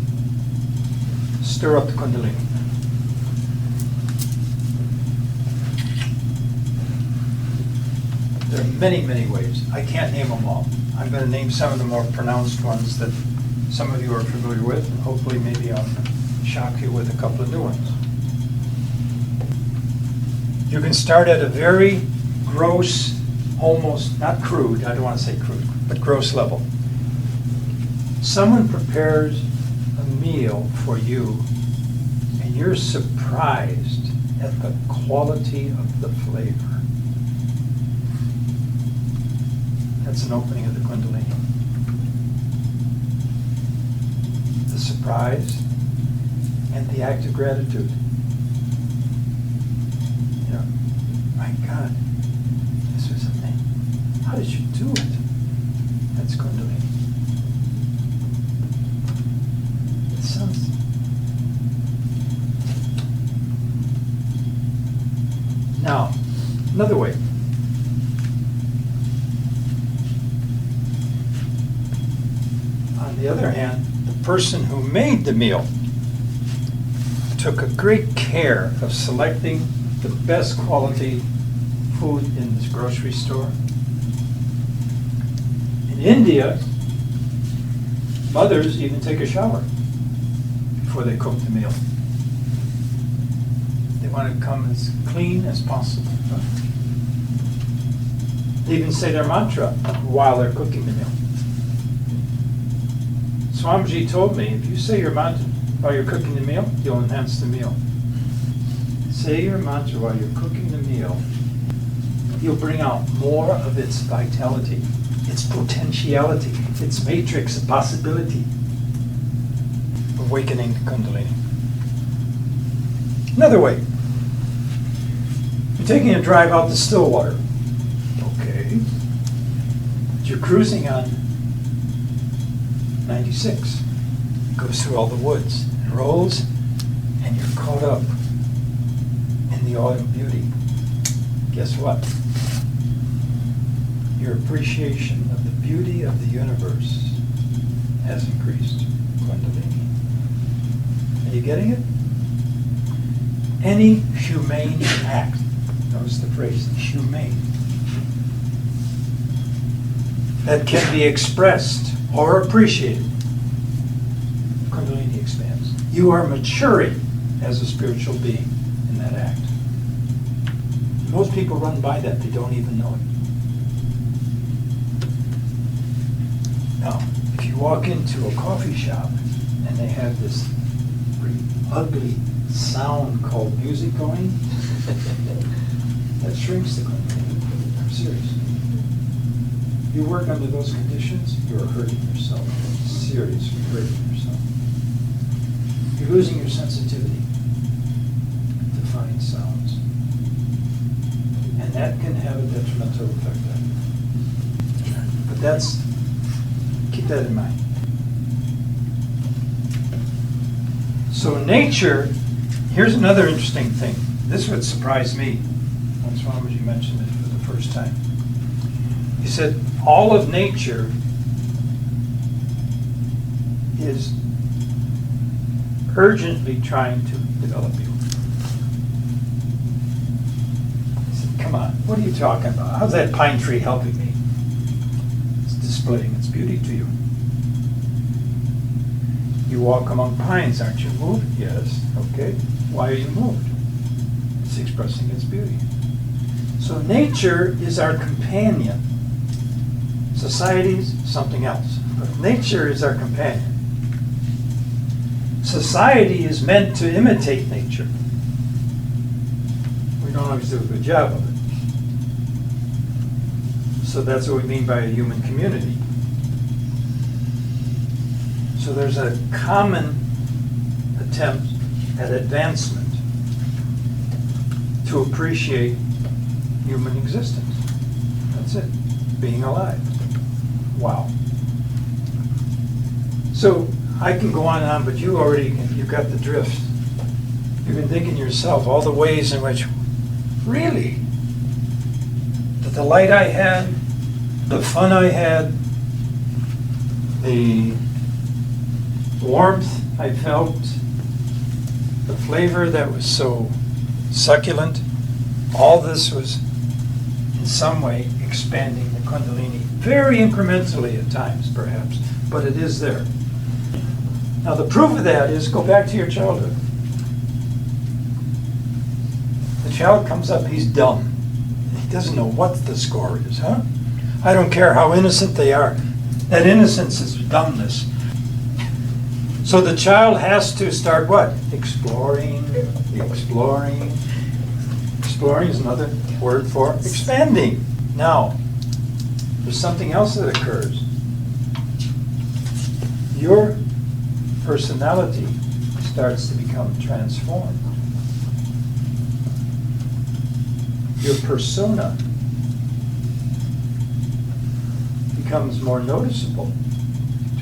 Speaker 1: stir up the Kundalini? There are many, many ways. I can't name them all. I'm going to name some of the more pronounced ones that some of you are familiar with, and hopefully maybe I'll shock you with a couple of new ones. You can start at a very gross, almost, not crude, I don't want to say crude, but gross level. Someone prepares a meal for you, and you're surprised at the quality of the flavor. That's an opening of the Kundalini. The surprise and the act of gratitude. You know, my God, this was amazing. How did you do it? That's Kundalini. It sounds... Now, another way. On the other hand, the person who made the meal took a great care of selecting the best quality food in this grocery store. In India, mothers even take a shower before they cook the meal. They want to come as clean as possible. They even say their mantra while they're cooking the meal. Swamiji told me, if you say your mantra while you're cooking the meal, you'll enhance the meal. Say your mantra while you're cooking the meal, you'll bring out more of its vitality, its potentiality, its matrix of possibility, awakening the Kundalini. Another way, you're taking a drive out to Stillwater. Okay. But you're cruising on 96. It goes through all the woods and rolls, and you're caught up in the autumn beauty. Guess what? Your appreciation of the beauty of the universe has increased. Kundalini. Are you getting it? Any humane act, notice the phrase, humane, that can be expressed or appreciated, Kundalini expands. You are maturing as a spiritual being in that act. Most people run by that, they don't even know it. Now, if you walk into a coffee shop and they have this pretty ugly sound called music going, that shrinks the Kundalini. I'm serious. You work under those conditions, you're hurting yourself. Seriously hurting yourself. You're losing your sensitivity to fine sounds. And that can have a detrimental effect on you. But that's, keep that in mind. So nature, here's another interesting thing. This would surprise me when Swamiji mentioned it for the first time. He said, all of nature is urgently trying to develop you. He said, come on, what are you talking about? How's that pine tree helping me? It's displaying its beauty to you. You walk among pines, aren't you moved? Yes. Okay. Why are you moved? It's expressing its beauty. So nature is our companion. Society's something else. But nature is our companion. Society is meant to imitate nature. We don't always do a good job of it. So that's what we mean by a human community. So there's a common attempt at advancement to appreciate human existence. That's it. Being alive. Wow. So I can go on and on, but you got the drift. You've been thinking to yourself all the ways in which, really, the delight I had, the fun I had, the warmth I felt, the flavor that was so succulent, all this was in some way expanding the Kundalini, very incrementally at times perhaps, but it is there. Now the proof of that is, go back to your childhood. The child comes up, he's dumb. He doesn't know what the score is, huh? I don't care how innocent they are. That innocence is dumbness. So the child has to start what? Exploring. Exploring is another word for expanding. Now, there's something else that occurs. Your personality starts to become transformed. Your persona becomes more noticeable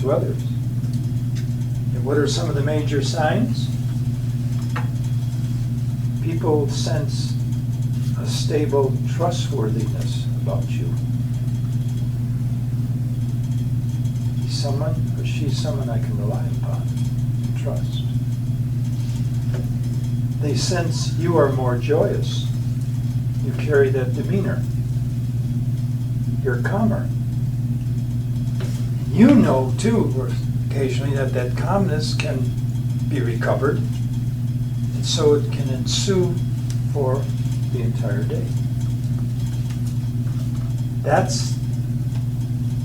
Speaker 1: to others. And what are some of the major signs? People sense a stable trustworthiness about you. He's someone or she's someone I can rely upon and trust. They sense you are more joyous. You carry that demeanor. You're calmer. You know, too, occasionally, that calmness can be recovered, and so it can ensue for the entire day. That's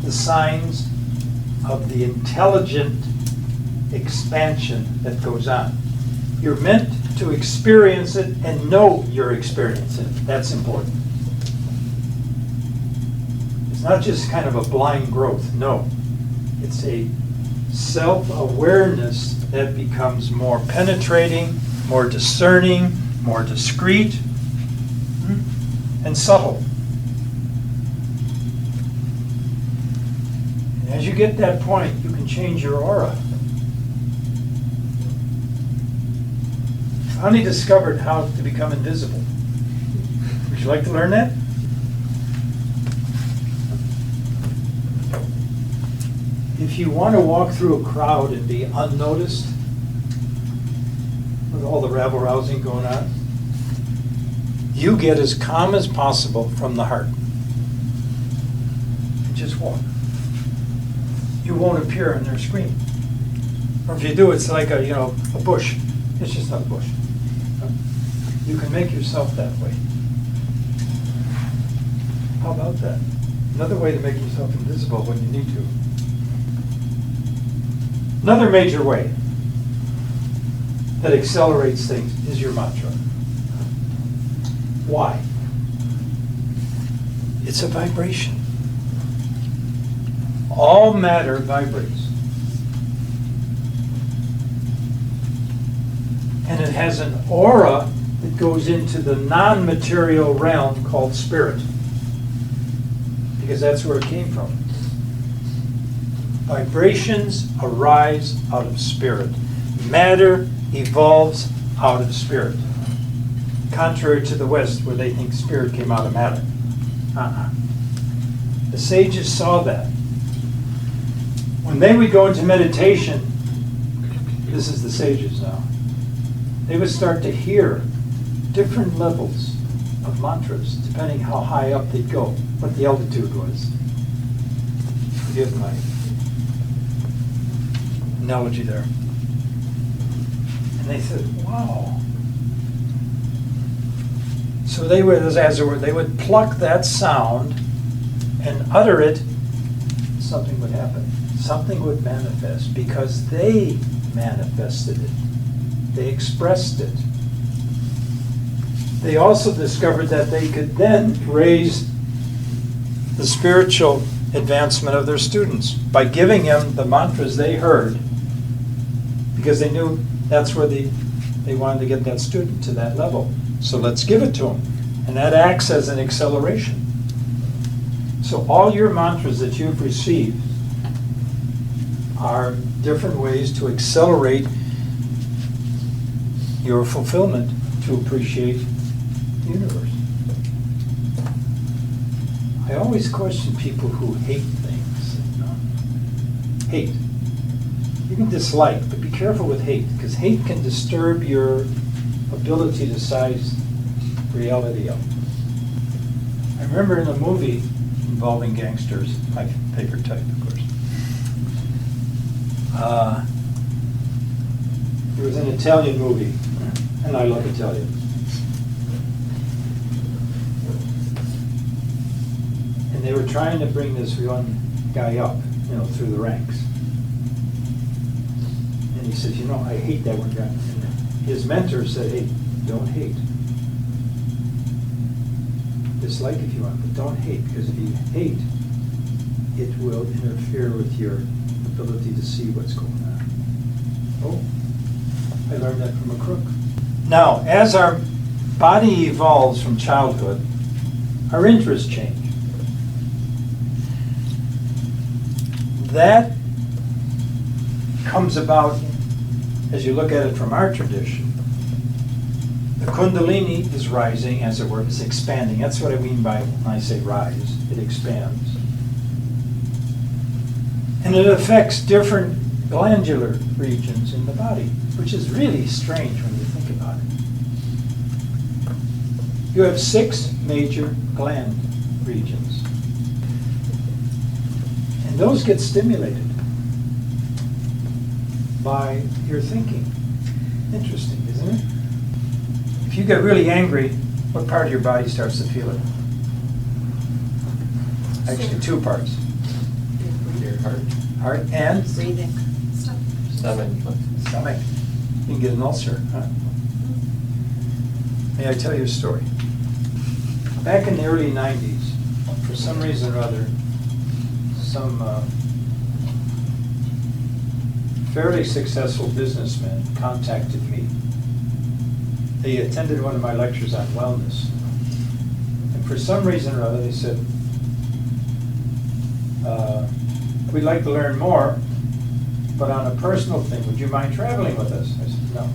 Speaker 1: the signs of the intelligent expansion that goes on. You're meant to experience it and know you're experiencing it. That's important. It's not just kind of a blind growth, no. It's a self-awareness that becomes more penetrating, more discerning, more discreet, and subtle. And as you get that point, you can change your aura. I only discovered how to become invisible. Would you like to learn that? If you want to walk through a crowd and be unnoticed, with all the rabble-rousing going on, you get as calm as possible from the heart. And just walk. You won't appear on their screen. Or if you do, it's like a bush. It's just not a bush. You can make yourself that way. How about that? Another way to make yourself invisible when you need to. Another major way that accelerates things is your mantra. Why? It's a vibration. All matter vibrates. And it has an aura that goes into the non-material realm called spirit. Because that's where it came from. Vibrations arise out of spirit. Matter evolves out of spirit. Contrary to the West, where they think spirit came out of matter. The sages saw that. When they would go into meditation, this is the sages now, they would start to hear different levels of mantras, depending how high up they'd go, what the altitude was. Forgive my analogy there. And they said, wow. So they would, as it were, they would pluck that sound and utter it, something would happen. Something would manifest because they manifested it. They expressed it. They also discovered that they could then raise the spiritual advancement of their students by giving them the mantras they heard, because they knew that's where they wanted to get that student to that level. So let's give it to them. And that acts as an acceleration. So all your mantras that you've received are different ways to accelerate your fulfillment to appreciate the universe. I always question people who hate things. Hate. You can dislike, but be careful with hate, because hate can disturb your ability to size reality up. I remember in a movie involving gangsters, my favorite type, of course. It was an Italian movie, and I love Italian. And they were trying to bring this one guy up, through the ranks. And he said, I hate that one guy. And his mentor said, hey, don't hate. Dislike if you want, but don't hate, because if you hate, it will interfere with your ability to see what's going on. Oh, I learned that from a crook. Now, as our body evolves from childhood, our interests change. That comes about as you look at it from our tradition. The Kundalini is rising, as it were, it's expanding. That's what I mean by when I say rise. It expands. And it affects different glandular regions in the body, which is really strange when you think about it. You have 6 major gland regions. And those get stimulated by your thinking. Interesting, isn't it? If you get really angry, what part of your body starts to feel it? Actually, 2 parts.
Speaker 3: Your heart.
Speaker 1: Heart and
Speaker 2: Breathing.
Speaker 3: Stomach.
Speaker 1: stomach. You can get an ulcer, huh? May I tell you a story? Back in the early 90s, for some reason or other, some fairly successful businessmen contacted me. They attended one of my lectures on wellness. And for some reason or other, they said, we'd like to learn more, but on a personal thing, would you mind traveling with us? I said, no.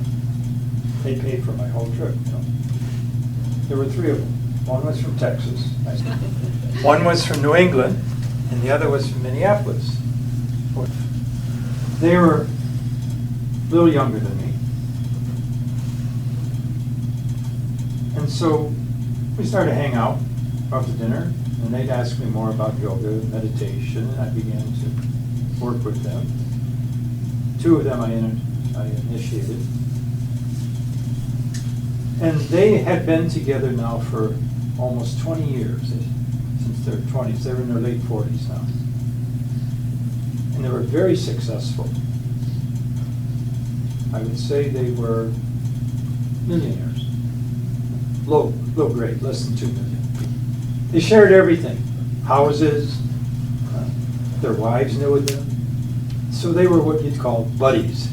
Speaker 1: They paid for my whole trip. There were 3 of them. One was from Texas. One was from New England, and the other was from Minneapolis. They were a little younger than me. And so we started to hang out after dinner, and they'd ask me more about yoga, meditation, and I began to work with them. 2 of them I initiated. And they had been together now for almost 20 years, since their 20s. They were in their late 40s now. And they were very successful. I would say they were millionaires. Low grade, less than 2 million. They shared everything. Houses, their wives knew them. So they were what you'd call buddies.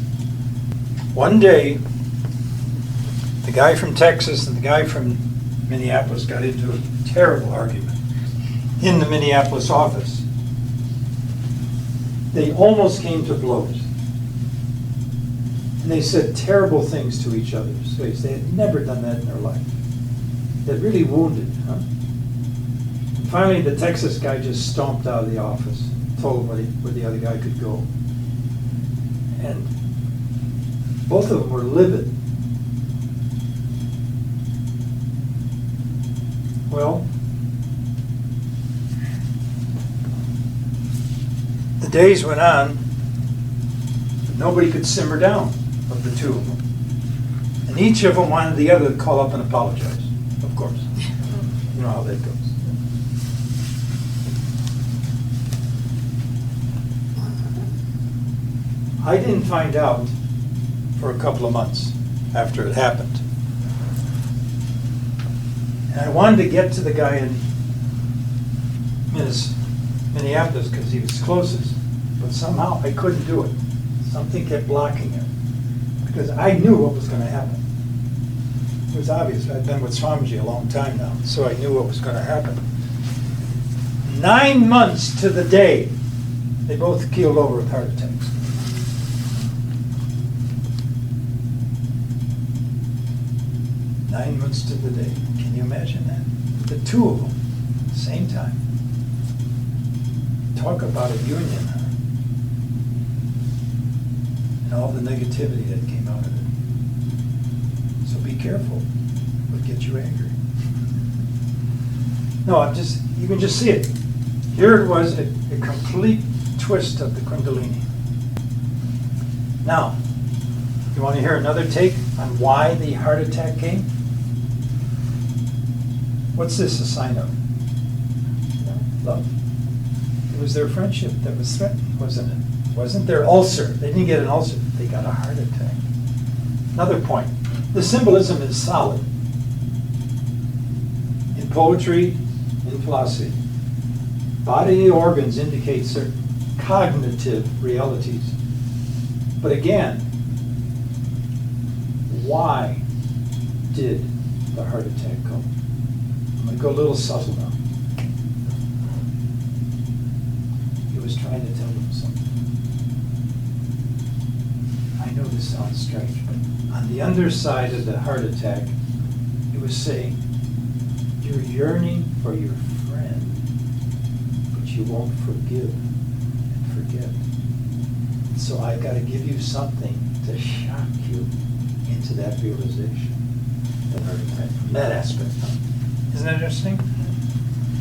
Speaker 1: One day, the guy from Texas and the guy from Minneapolis got into a terrible argument in the Minneapolis office. They almost came to blows. And they said terrible things to each other's face. They had never done that in their life. That really wounded, huh? And finally, the Texas guy just stomped out of the office, told him where the other guy could go. And both of them were livid. Well, the days went on, but nobody could simmer down of the 2 of them. And each of them wanted the other to call up and apologize, of course. You know how that goes. I didn't find out for a couple of months after it happened. And I wanted to get to the guy in Minneapolis because he was closest, but somehow I couldn't do it. Something kept blocking it because I knew what was going to happen. It was obvious. I'd been with Swamiji a long time now, so I knew what was going to happen. 9 months to the day, they both keeled over with heart attacks. Nine months to the day. Can you imagine that? The two of them, same time. Talk about a union, huh? And all the negativity that came out of it. So be careful what gets you angry. No, you can just see it. Here it was, a complete twist of the Kundalini. Now, you want to hear another take on why the heart attack came? What's this a sign of? Love. It was their friendship that was threatened, wasn't it? It wasn't their ulcer. They didn't get an ulcer. They got a heart attack. Another point. The symbolism is solid. In poetry, in philosophy, bodily organs indicate certain cognitive realities. But again, why did the heart attack come? I'm going to go a little subtle now. He was trying to tell them something. I know this sounds strange, but on the underside of the heart attack, it was saying, you're yearning for your friend, but you won't forgive and forget. So I've got to give you something to shock you into that realization. The heart attack, from that aspect. Isn't that interesting?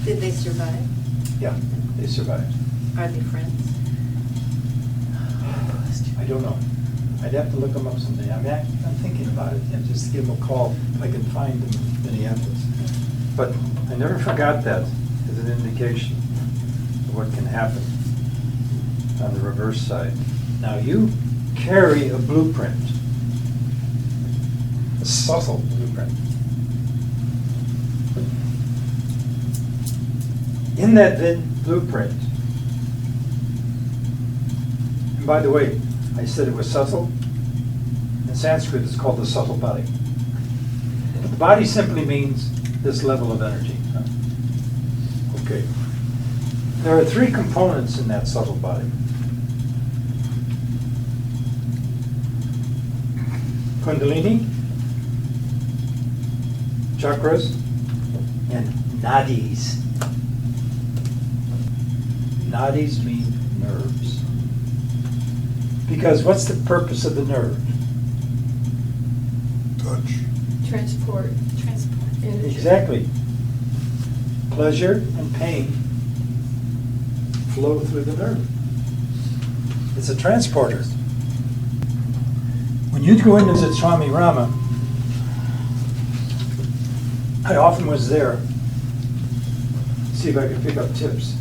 Speaker 2: Did they survive?
Speaker 1: Yeah, they survived.
Speaker 2: Are they friends?
Speaker 1: I don't know. I'd have to look them up someday. I'm thinking about it, and just give them a call if I can find them in Minneapolis. But I never forgot that as an indication of what can happen on the reverse side. Now you carry a blueprint, a subtle blueprint. In that blueprint, and by the way, I said it was subtle. In Sanskrit, it's called the subtle body. The body simply means this level of energy. Okay. There are three components in that subtle body. Kundalini, chakras, and nadis. Nadis mean nerves. Because what's the purpose of the nerve?
Speaker 4: Touch.
Speaker 5: Transport energy.
Speaker 1: Exactly. Pleasure and pain flow through the nerve. It's a transporter. When you go in to visit Swami Rama, I often was there, see if I could pick up tips.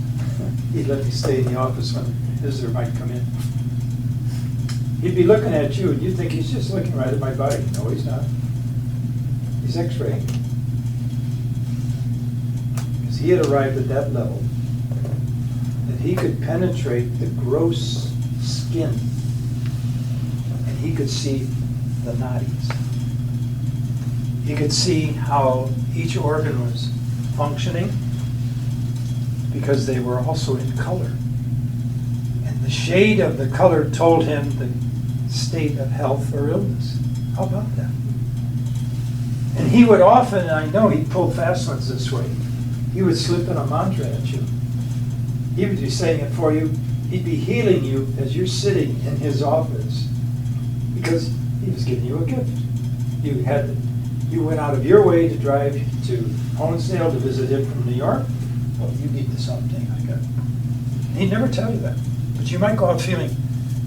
Speaker 1: He'd let me stay in the office when a visitor might come in. He'd be looking at you, and you'd think he's just looking right at my body. No, he's not. He's X-raying. Because he had arrived at that level that he could penetrate the gross skin, and he could see the nadis. He could see how each organ was functioning, because they were also in color. And the shade of the color told him the state of health or illness. How about that? And he would often, I know he'd pull fast ones this way, he would slip in a mantra at you. He would be saying it for you. He'd be healing you as you're sitting in his office, because he was giving you a gift. You went out of your way to drive to Honesdale to visit him from New York. Well, you need something I got. He'd never tell you that. But you might go out feeling,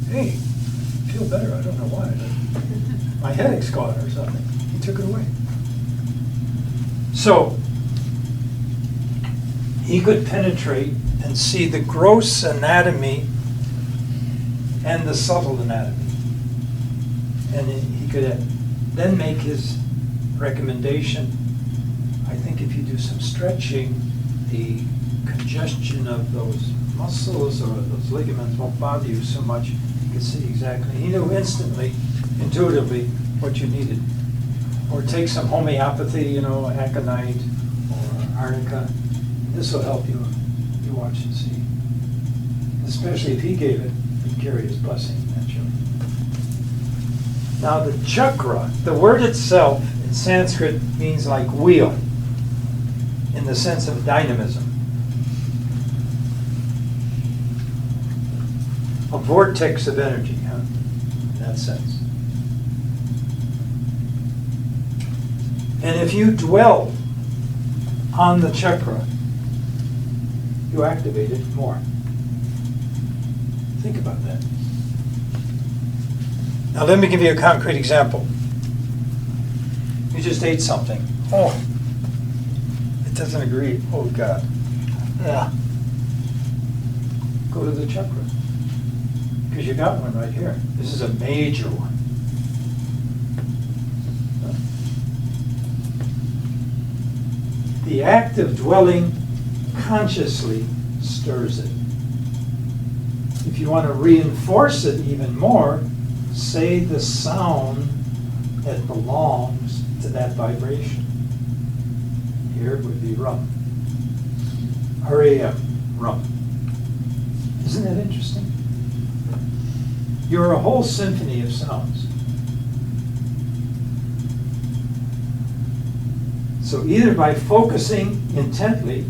Speaker 1: hey, I feel better. I don't know why. My headache's gone or something. He took it away. So, he could penetrate and see the gross anatomy and the subtle anatomy. And he could then make his recommendation. I think if you do some stretching, the congestion of those muscles or those ligaments won't bother you so much. You can see exactly. He knew instantly, intuitively, what you needed. Or take some homeopathy, you know, aconite or arnica. This will help you. You watch and see. Especially if he gave it, he'd carry his blessing naturally. Now the chakra, the word itself in Sanskrit means like wheel, in the sense of dynamism. A vortex of energy, huh? In that sense. And if you dwell on the chakra, you activate it more. Think about that. Now let me give you a concrete example. You just ate something. Oh, it doesn't agree. Oh God. Yeah. Go to the chakra. Because you got one right here. This is a major one. The act of dwelling consciously stirs it. If you want to reinforce it even more, say the sound that belongs to that vibration. Here it would be rum. R-A-M, rum. Isn't that interesting? You're a whole symphony of sounds. So either by focusing intently,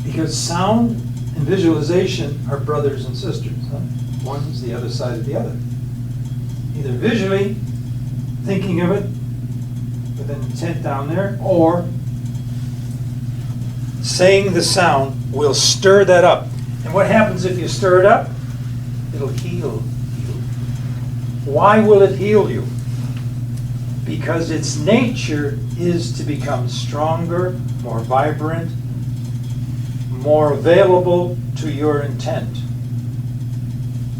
Speaker 1: because sound and visualization are brothers and sisters. Huh? One is the other side of the other. Either visually, thinking of it with an intent down there, or saying the sound will stir that up. And what happens if you stir it up? It'll heal you. Why will it heal you? Because its nature is to become stronger, more vibrant, more available to your intent.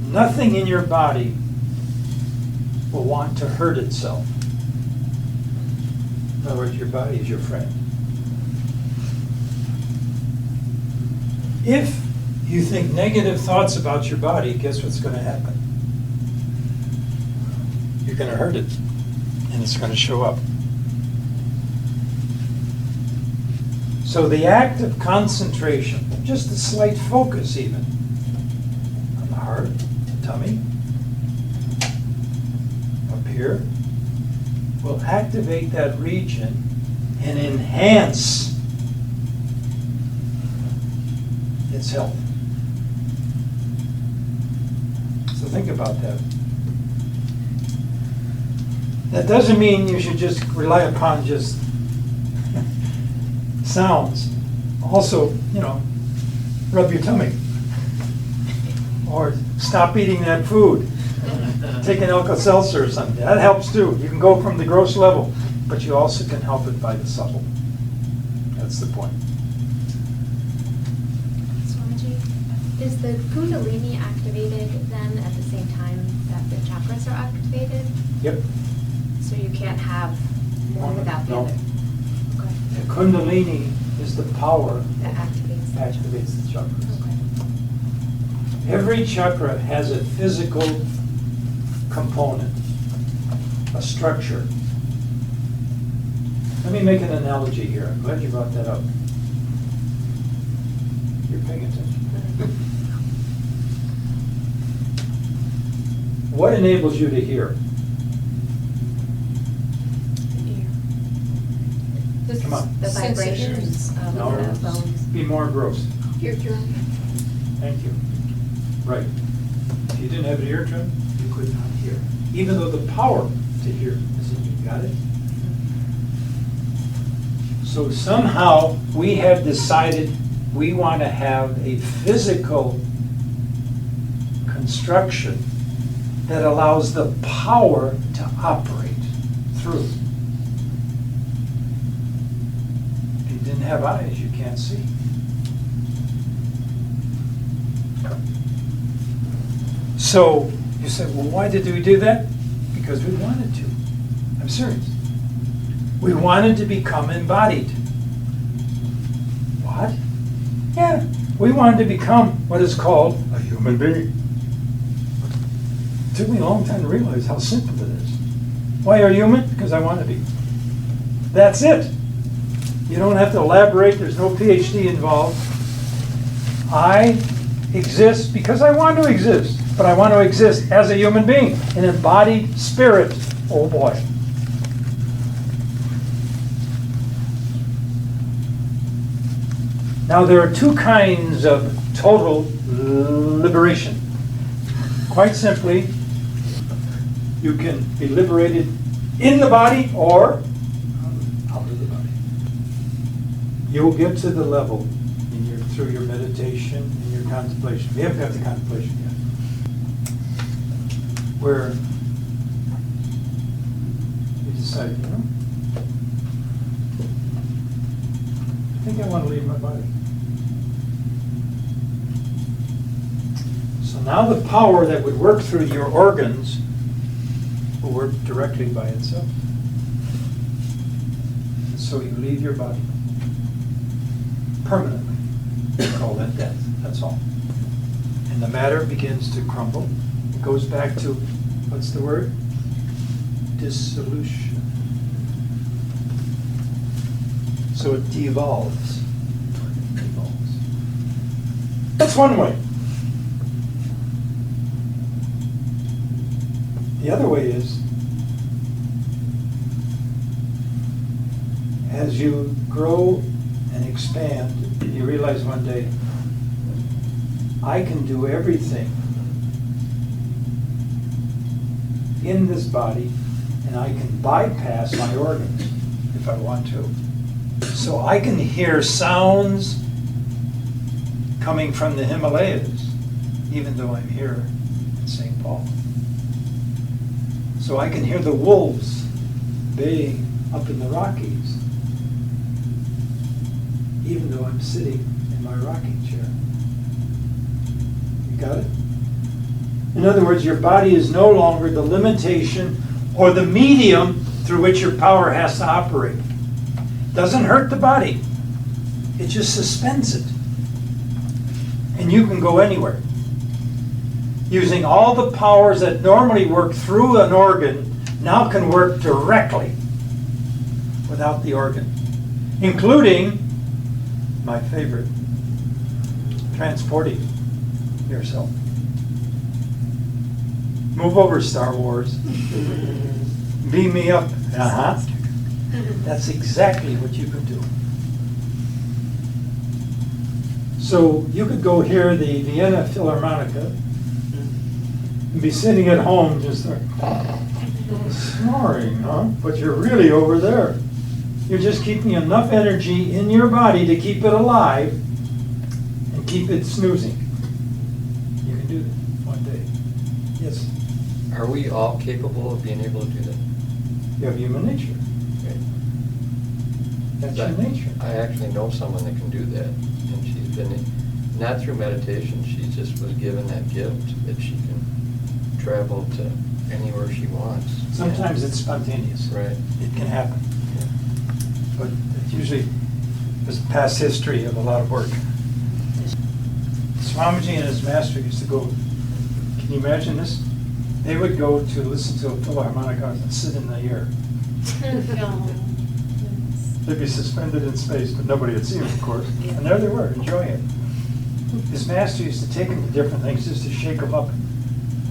Speaker 1: Nothing in your body will want to hurt itself. In other words, your body is your friend. If you think negative thoughts about your body, guess what's going to happen? You're going to hurt it, and it's going to show up. So the act of concentration, just a slight focus even, on the heart, tummy, up here, will activate that region and enhance its health. So think about that. That doesn't mean you should just rely upon just sounds. Also, rub your tummy. Or stop eating that food. Take an Alka-Seltzer or something. That helps too. You can go from the gross level, but you also can help it by the subtle. That's the point.
Speaker 5: Swamiji, is the Kundalini activated then at the same time that the chakras are activated?
Speaker 1: Yep.
Speaker 5: So you can't have one without the
Speaker 1: No.
Speaker 5: other? Okay.
Speaker 1: The Kundalini is the power
Speaker 5: That activates
Speaker 1: that
Speaker 5: the
Speaker 1: activates the chakras.
Speaker 5: Okay.
Speaker 1: Every chakra has a physical component, a structure. Let me make an analogy here. I'm glad you brought that up. You're paying attention. What enables you to hear? Come on.
Speaker 2: The vibrations of
Speaker 1: No,
Speaker 2: the bones.
Speaker 1: be more gross.
Speaker 2: Eardrum.
Speaker 1: Thank you. Right. If you didn't have an eardrum, you could not hear. Even though the power to hear is in you. Got it? So somehow we have decided we want to have a physical construction that allows the power to operate through. have eyes, you can't see. So you say, well, why did we do that? Because we wanted to. I'm serious. We wanted to become embodied. What? Yeah, we wanted to become what is called a human being. It took me a long time to realize how simple it is. Why are you human? Because I want to be. That's it. You don't have to elaborate. There's no PhD involved. I exist because I want to exist. But I want to exist as a human being, an embodied spirit. Oh boy. Now there are two kinds of total liberation. Quite simply, you can be liberated in the body or out of the body. You will get to the level through your meditation and your contemplation. We haven't got the contemplation yet. Where you decide, I think I want to leave my body. So now the power that would work through your organs will work directly by itself. And so you leave your body permanently. We call that death, that's all. And the matter begins to crumble. It goes back to, what's the word? Dissolution. So it devolves. That's one way. The other way is, as you grow and expand, you realize one day, I can do everything in this body, and I can bypass my organs if I want to. So I can hear sounds coming from the Himalayas, even though I'm here in St. Paul. So I can hear the wolves baying up in the Rockies, even though I'm sitting in my rocking chair. You got it? In other words, your body is no longer the limitation or the medium through which your power has to operate. Doesn't hurt the body. It just suspends it. And you can go anywhere. Using all the powers that normally work through an organ, now can work directly without the organ. Including, my favorite, transporting yourself. Move over, Star Wars. Beam me up. Uh-huh. That's exactly what you can do. So you could go hear the Vienna Philharmonica and be sitting at home just like snoring, huh? But you're really over there. You're just keeping enough energy in your body to keep it alive and keep it snoozing. You can do that one day. Yes?
Speaker 4: Are we all capable of being able to do that?
Speaker 1: You have human nature.
Speaker 4: Okay.
Speaker 1: That's your nature.
Speaker 4: I actually know someone that can do that, and she's been, not through meditation, she just was given that gift that she can travel to anywhere she wants.
Speaker 1: Sometimes it's spontaneous.
Speaker 4: Right.
Speaker 1: It can happen. But it usually is past history of a lot of work. Swamiji and his master used to go, can you imagine this? They would go to listen to a philharmonic and sit in the air. They'd be suspended in space, but nobody had seen them, of course. And there they were, enjoying it. His master used to take them to different things just to shake them up.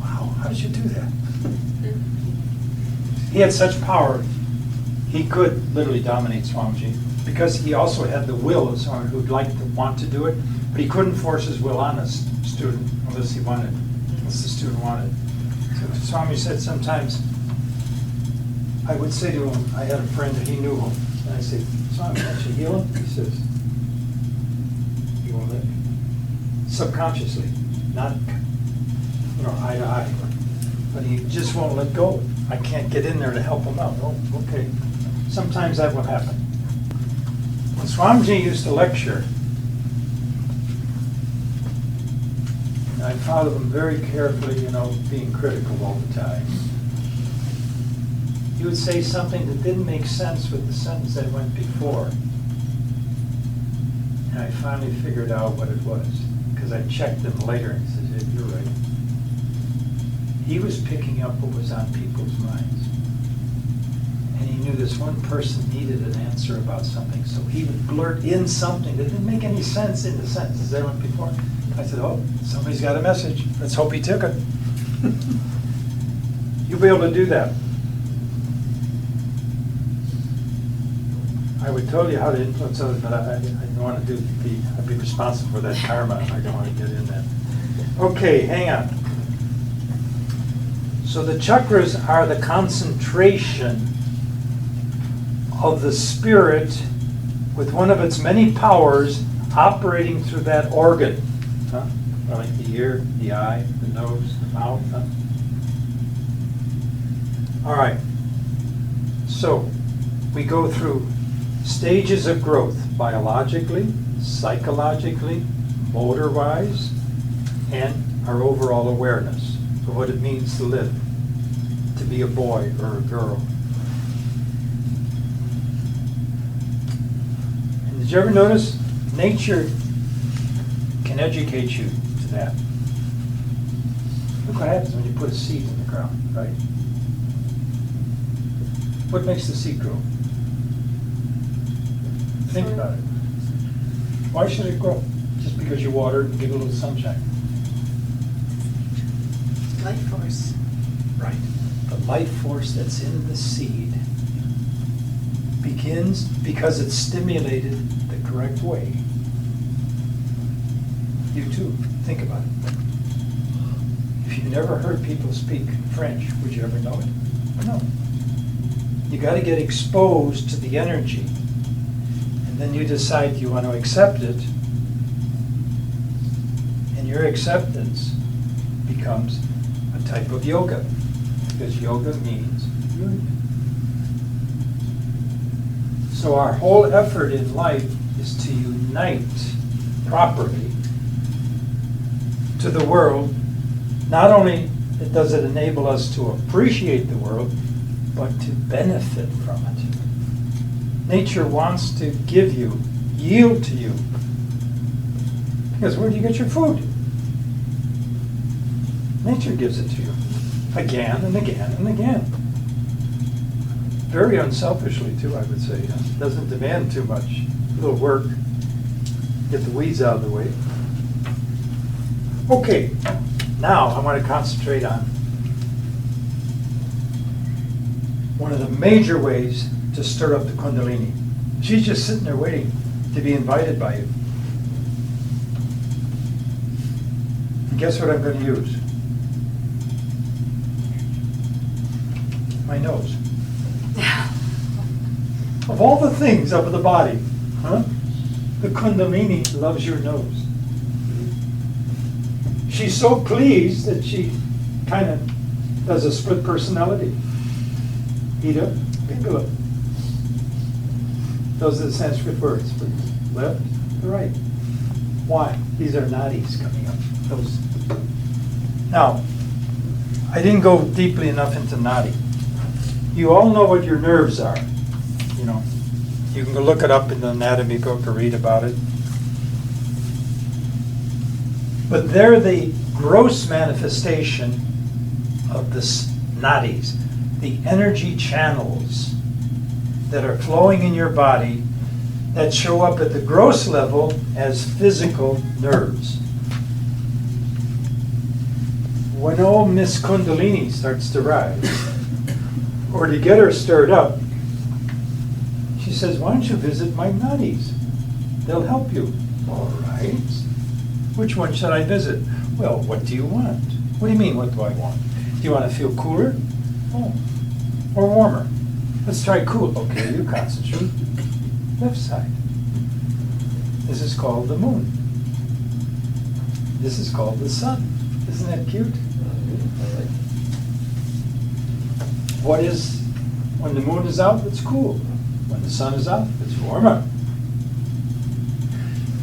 Speaker 1: Wow, how did you do that? He had such power, he could literally dominate Swamiji, because he also had the will of someone who'd like to want to do it, but he couldn't force his will on a student unless he wanted, unless the student wanted. So Swami said sometimes, I would say to him, I had a friend that he knew him, and I said, Swami, can't you heal him? He says, he won't let me. Subconsciously, not, eye to eye, but he just won't let go. I can't get in there to help him out. Oh, okay. Sometimes that will happen. When Swamiji used to lecture, and I followed him very carefully, being critical all the time. He would say something that didn't make sense with the sentence that went before. And I finally figured out what it was, because I checked him later and said, yeah, you're right. He was picking up what was on people's minds. And he knew this one person needed an answer about something, so he would blurt in something that didn't make any sense in the sentences that went before. I said, oh, somebody's got a message. Let's hope he took it. You'll be able to do that. I would tell you how to influence others, but I don't want to I'd be responsible for that karma. I don't want to get in that. Okay, hang on. So the chakras are the concentration of the spirit with one of its many powers operating through that organ. Huh? Like the ear, the eye, the nose, the mouth. Huh? All right. So we go through stages of growth, biologically, psychologically, motor-wise, and our overall awareness of what it means to live, to be a boy or a girl. And did you ever notice nature can educate you to that? Look what happens when you put a seed in the ground, right? What makes the seed grow? Think about it. Why should it grow? Just because you water it and give it a little sunshine.
Speaker 2: Life force.
Speaker 1: Right. The life force that's in the seed begins because it's stimulated the correct way. You too, think about it. If you never heard people speak French, would you ever know it? No. You got to get exposed to the energy. Then you decide you want to accept it, and your acceptance becomes a type of yoga, because yoga means union. So our whole effort in life is to unite properly to the world. Not only does it enable us to appreciate the world, but to benefit from it. Nature wants to give you, yield to you. Because where do you get your food? Nature gives it to you. Again and again and again. Very unselfishly too, I would say. It doesn't demand too much. A little work. Get the weeds out of the way. Okay, now I want to concentrate on one of the major ways to stir up the Kundalini. She's just sitting there waiting to be invited by you. And guess what I'm going to use? My nose. Of all the things of the body, huh? The Kundalini loves your nose. She's so pleased that she kind of does a split personality. Ida, Pingala. Those are the Sanskrit words for left to right. Why? These are nadis coming up. Those. Now, I didn't go deeply enough into nadi. You all know what your nerves are. You know, you can go look it up in the anatomy book or read about it. But they're the gross manifestation of the nadis, the energy channels that are flowing in your body that show up at the gross level as physical nerves. When old Miss Kundalini starts to rise, or to get her stirred up, she says, why don't you visit my nadis? They'll help you. All right. Which one should I visit? Well, what do you want? What do you mean, what do I want? Do you want to feel cooler? Oh. Or warmer? Let's try cool. Okay, you concentrate. Left side. This is called the moon. This is called the sun. Isn't that cute? What is, when the moon is out, it's cool. When the sun is out, it's warmer.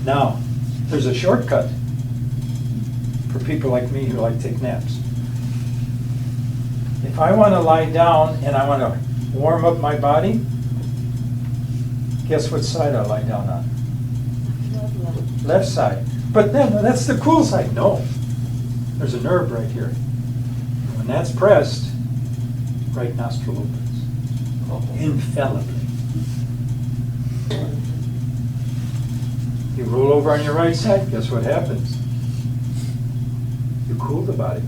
Speaker 1: Now, there's a shortcut for people like me who like to take naps. If I want to lie down and I want to warm up my body, guess what side I lie down on? Left side. But then, that's the cool side. No. There's a nerve right here. When that's pressed, right nostril opens. Infallibly. You roll over on your right side, guess what happens? You cool the body.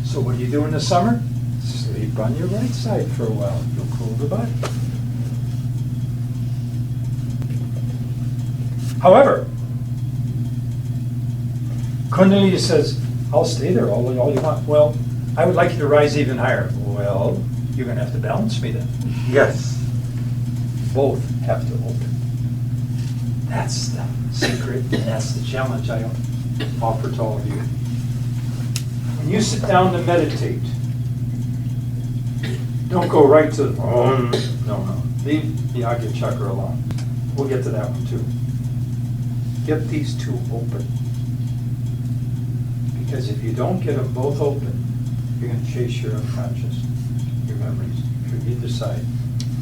Speaker 1: So what do you do in the summer? Sleep on your right side for a while. You'll cool the body. However, Kundalini says, I'll stay there all you want. Well, I would like you to rise even higher. Well, you're going to have to balance me then. Yes. Both have to open. That's the secret, and that's the challenge I offer to all of you. When you sit down to meditate, don't go right to, no. Leave the Agya chakra alone. We'll get to that one too. Get these two open. Because if you don't get them both open, you're going to chase your unconscious, your memories, from either side.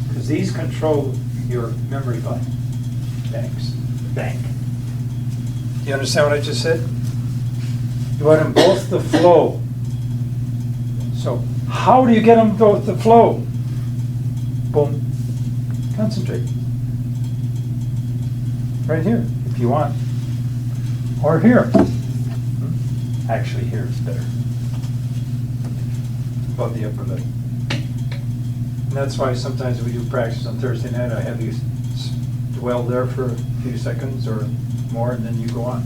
Speaker 1: Because these control your memory banks. Bank. Do you understand what I just said? You want them both to flow. So, how do you get them both to flow? Boom. Concentrate. Right here, if you want. Or here. Actually, here is better. Above the upper lip. And that's why sometimes we do practice on Thursday night. I have you dwell there for a few seconds or more, and then you go on.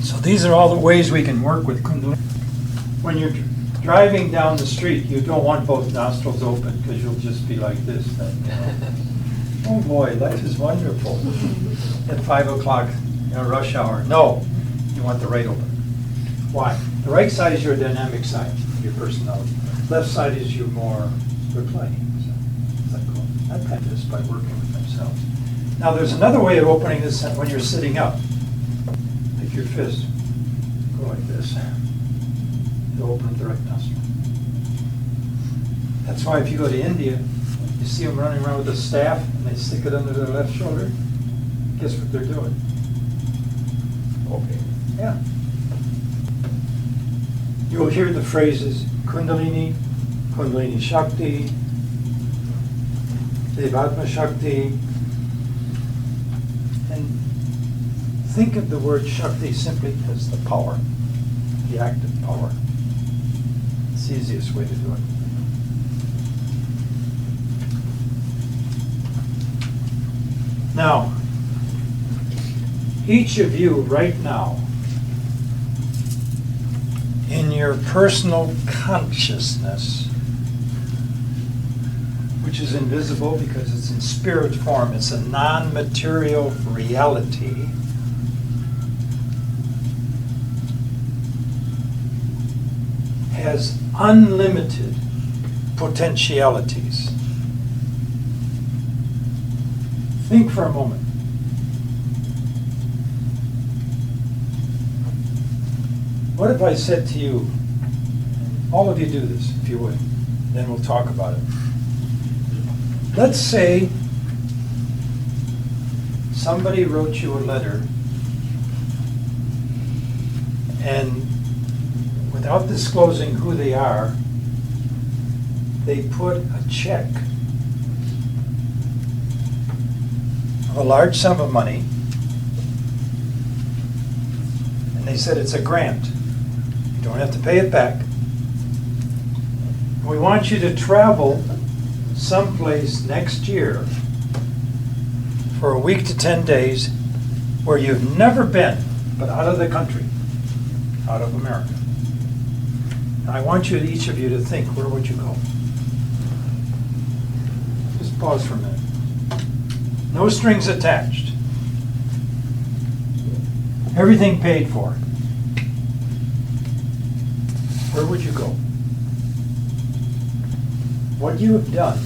Speaker 1: So these are all the ways we can work with Kundalini. When you're driving down the street, you don't want both nostrils open because you'll just be like this then, you know. Oh boy, life is wonderful. At 5 o'clock, rush hour. No, you want the right open. Why? The right side is your dynamic side, your personality. Left side is your more reclining. I practice by working with themselves. Now there's another way of opening this when you're sitting up. Take your fist, go like this. You'll open up the right nostril. That's why if you go to India, you see them running around with a staff and they stick it under their left shoulder. Guess what they're doing?
Speaker 4: Okay.
Speaker 1: Yeah. You'll hear the phrases Kundalini, Kundalini Shakti, Devatma Shakti, and think of the word Shakti simply as the power, the active power. It's the easiest way to do it. Now, each of you right now, in your personal consciousness, which is invisible because it's in spirit form, it's a non-material reality, has unlimited potentialities. Think for a moment. What if I said to you, all of you do this, if you would, then we'll talk about it. Let's say somebody wrote you a letter and without disclosing who they are, they put a check of a large sum of money and they said it's a grant. You don't have to pay it back. We want you to travel someplace next year for a week to 10 days where you've never been, but out of the country, out of America. And I want you, each of you, to think, where would you go? Just pause for a minute. No strings attached. Everything paid for. Where would you go? What you have done,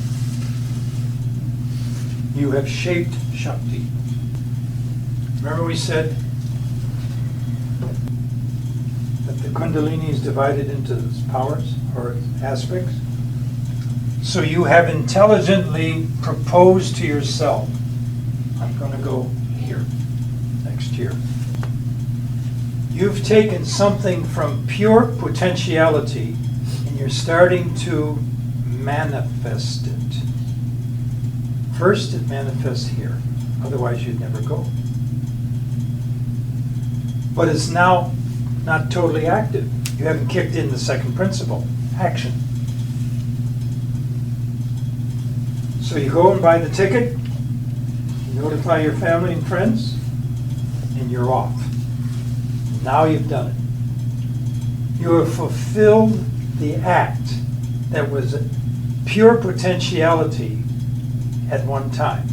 Speaker 1: You have shaped Shakti. Remember we said that the Kundalini is divided into its powers or aspects? So you have intelligently proposed to yourself, I'm going to go here, next year. You've taken something from pure potentiality and you're starting to manifest it. First, it manifests here. Otherwise, you'd never go. But it's now not totally active. You haven't kicked in the second principle, action. So you go and buy the ticket, you notify your family and friends, and you're off. Now you've done it. You have fulfilled the act that was pure potentiality at one time.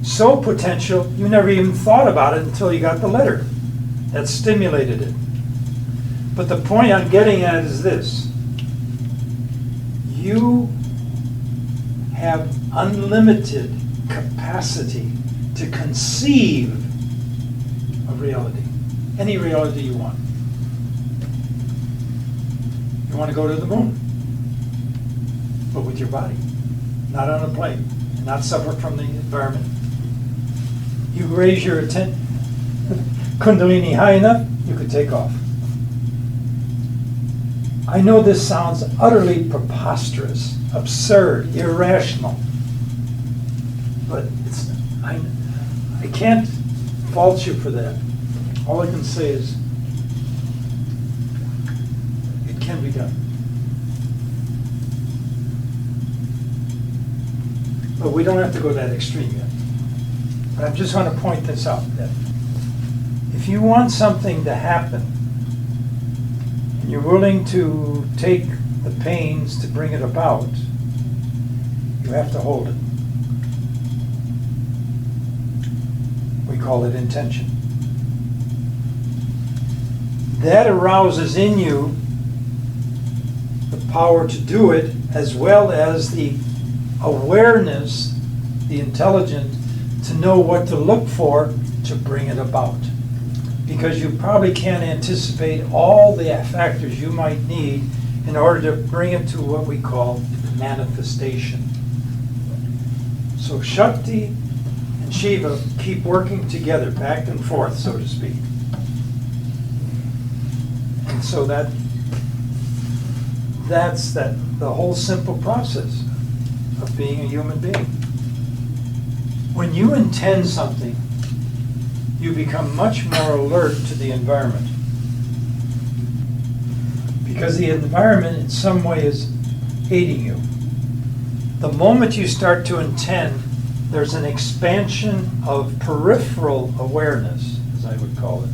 Speaker 1: So potential, you never even thought about it until you got the letter that stimulated it. But the point I'm getting at is this. You have unlimited capacity to conceive of reality. Any reality you want. You want to go to the moon, but with your body, not on a plane, not suffer from the environment. You raise your Kundalini high enough, you could take off. I know this sounds utterly preposterous, absurd, irrational, but I can't fault you for that. All I can say is it can be done. But we don't have to go that extreme yet. But I just want to point this out, that if you want something to happen, and you're willing to take the pains to bring it about, you have to hold it. We call it intention. That arouses in you the power to do it, as well as the awareness, the intelligence, to know what to look for to bring it about. Because you probably can't anticipate all the factors you might need in order to bring it to what we call manifestation. So Shakti and Shiva keep working together, back and forth, so to speak. And so that's the whole simple process of being a human being. When you intend something, you become much more alert to the environment. Because the environment in some way is aiding you. The moment you start to intend, there's an expansion of peripheral awareness, as I would call it,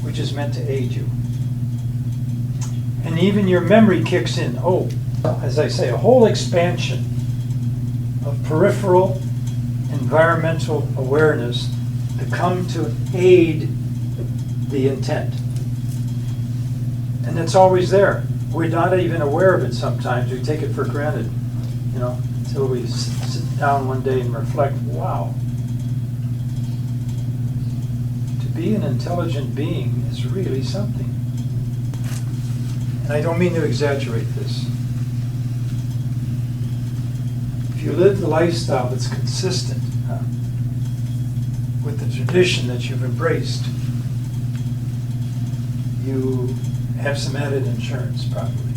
Speaker 1: which is meant to aid you. And even your memory kicks in. Oh, as I say, a whole expansion of peripheral environmental awareness to come to aid the intent. And it's always there. We're not even aware of it sometimes. We take it for granted, until we sit down one day and reflect, wow. To be an intelligent being is really something. And I don't mean to exaggerate this. If you live the lifestyle that's consistent with the tradition that you've embraced, you have some added insurance, probably.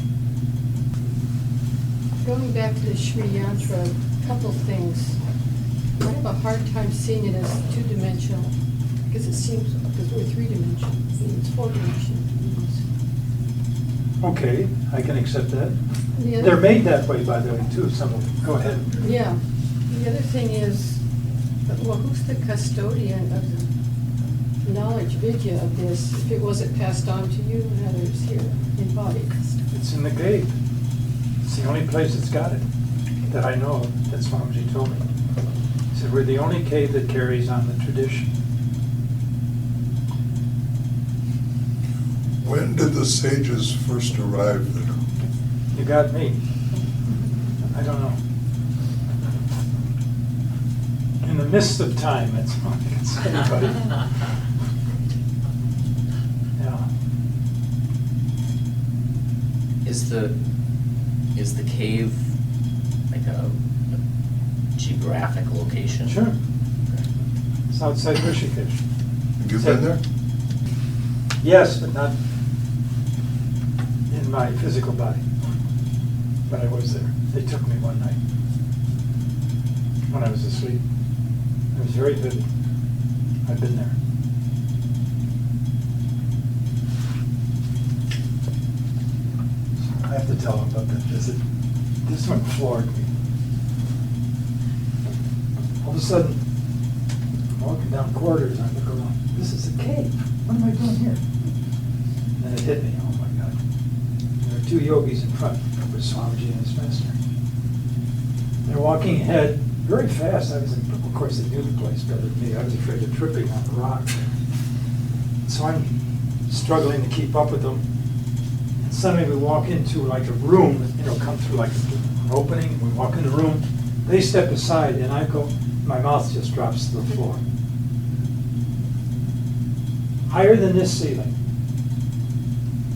Speaker 6: Going back to the Sri Yantra, a couple things. I have a hard time seeing it as two-dimensional, because we're three-dimensional, it's four-dimensional.
Speaker 1: Okay, I can accept that.
Speaker 6: The other-
Speaker 1: They're made that way, by the way, too, some of them. Go ahead.
Speaker 6: Yeah. The other thing is, well, who's the custodian of the knowledge, vidya, of this, if it wasn't passed on to you and others here embodied?
Speaker 1: It's in the gate. It's the only place that's got it, that I know of. That's what Swami told me. He said, we're the only cave that carries on the tradition.
Speaker 7: When did the sages first arrive there?
Speaker 1: You got me. I don't know. the mist of time, that's all I can say, buddy. Yeah.
Speaker 8: Is the cave like a geographic location?
Speaker 1: Sure. It's outside Rishikesh.
Speaker 7: You been there?
Speaker 1: Yes, but not in my physical body. But I was there. They took me one night when I was asleep. It was very vivid. I've been there. I have to tell them about that visit. This one floored me. All of a sudden, I'm walking down corridors and I look around. This is a cave. What am I doing here? And then it hit me. Oh my God. There were two yogis in front. It was Swamiji and his master. They're walking ahead very fast. Of course, they knew the place better than me. I was afraid of tripping on the rock. So I'm struggling to keep up with them. And suddenly we walk into like a room, come through like an opening. We walk in the room. They step aside, and I go. My mouth just drops to the floor. Higher than this ceiling,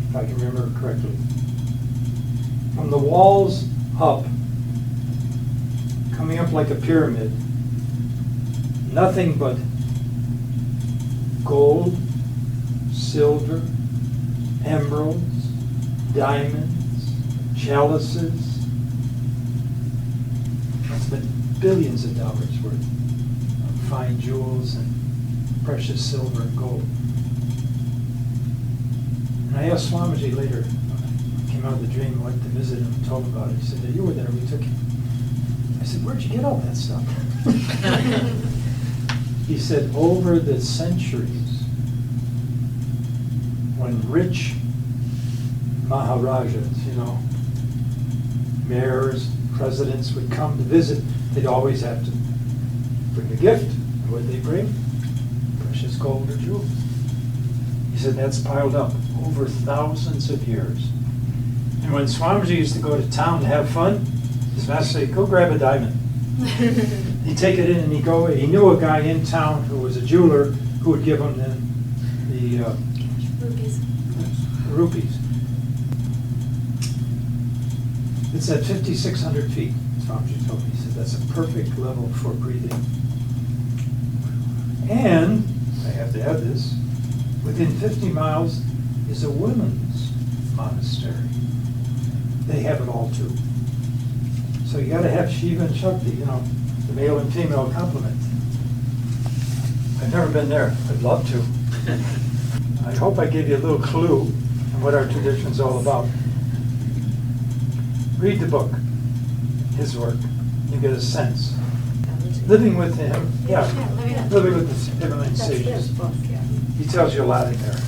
Speaker 1: if I can remember correctly. From the walls up, coming up like a pyramid, nothing but gold, silver, emeralds, diamonds, chalices. It's been billions of dollars worth of fine jewels and precious silver and gold. And I asked Swamiji later, when I came out of the dream, I went to visit him and told him about it. He said, "Yeah, you were there, we took you." I said, "Where'd you get all that stuff?" He said, "Over the centuries, when rich Maharajas, mayors, presidents would come to visit, they'd always have to bring a gift. What did they bring? Precious gold or jewels." He said, "That's piled up over thousands of years." And when Swamiji used to go to town to have fun, his master said, "Go grab a diamond." He'd take it in and he'd go. He knew a guy in town who was a jeweler who would give him the rupees. It's at 5,600 feet, Swamiji told me. He said, "That's a perfect level for breathing." And, I have to add this, within 50 miles is a women's monastery. They have it all too. So you gotta have Shiva and Shakti, the male and female complement. I've never been there. I'd love to. I hope I gave you a little clue on what our tradition's all about. Read the book, his work. You get a sense. Living with him, living with the Himalayan sages. He tells you a lot in there.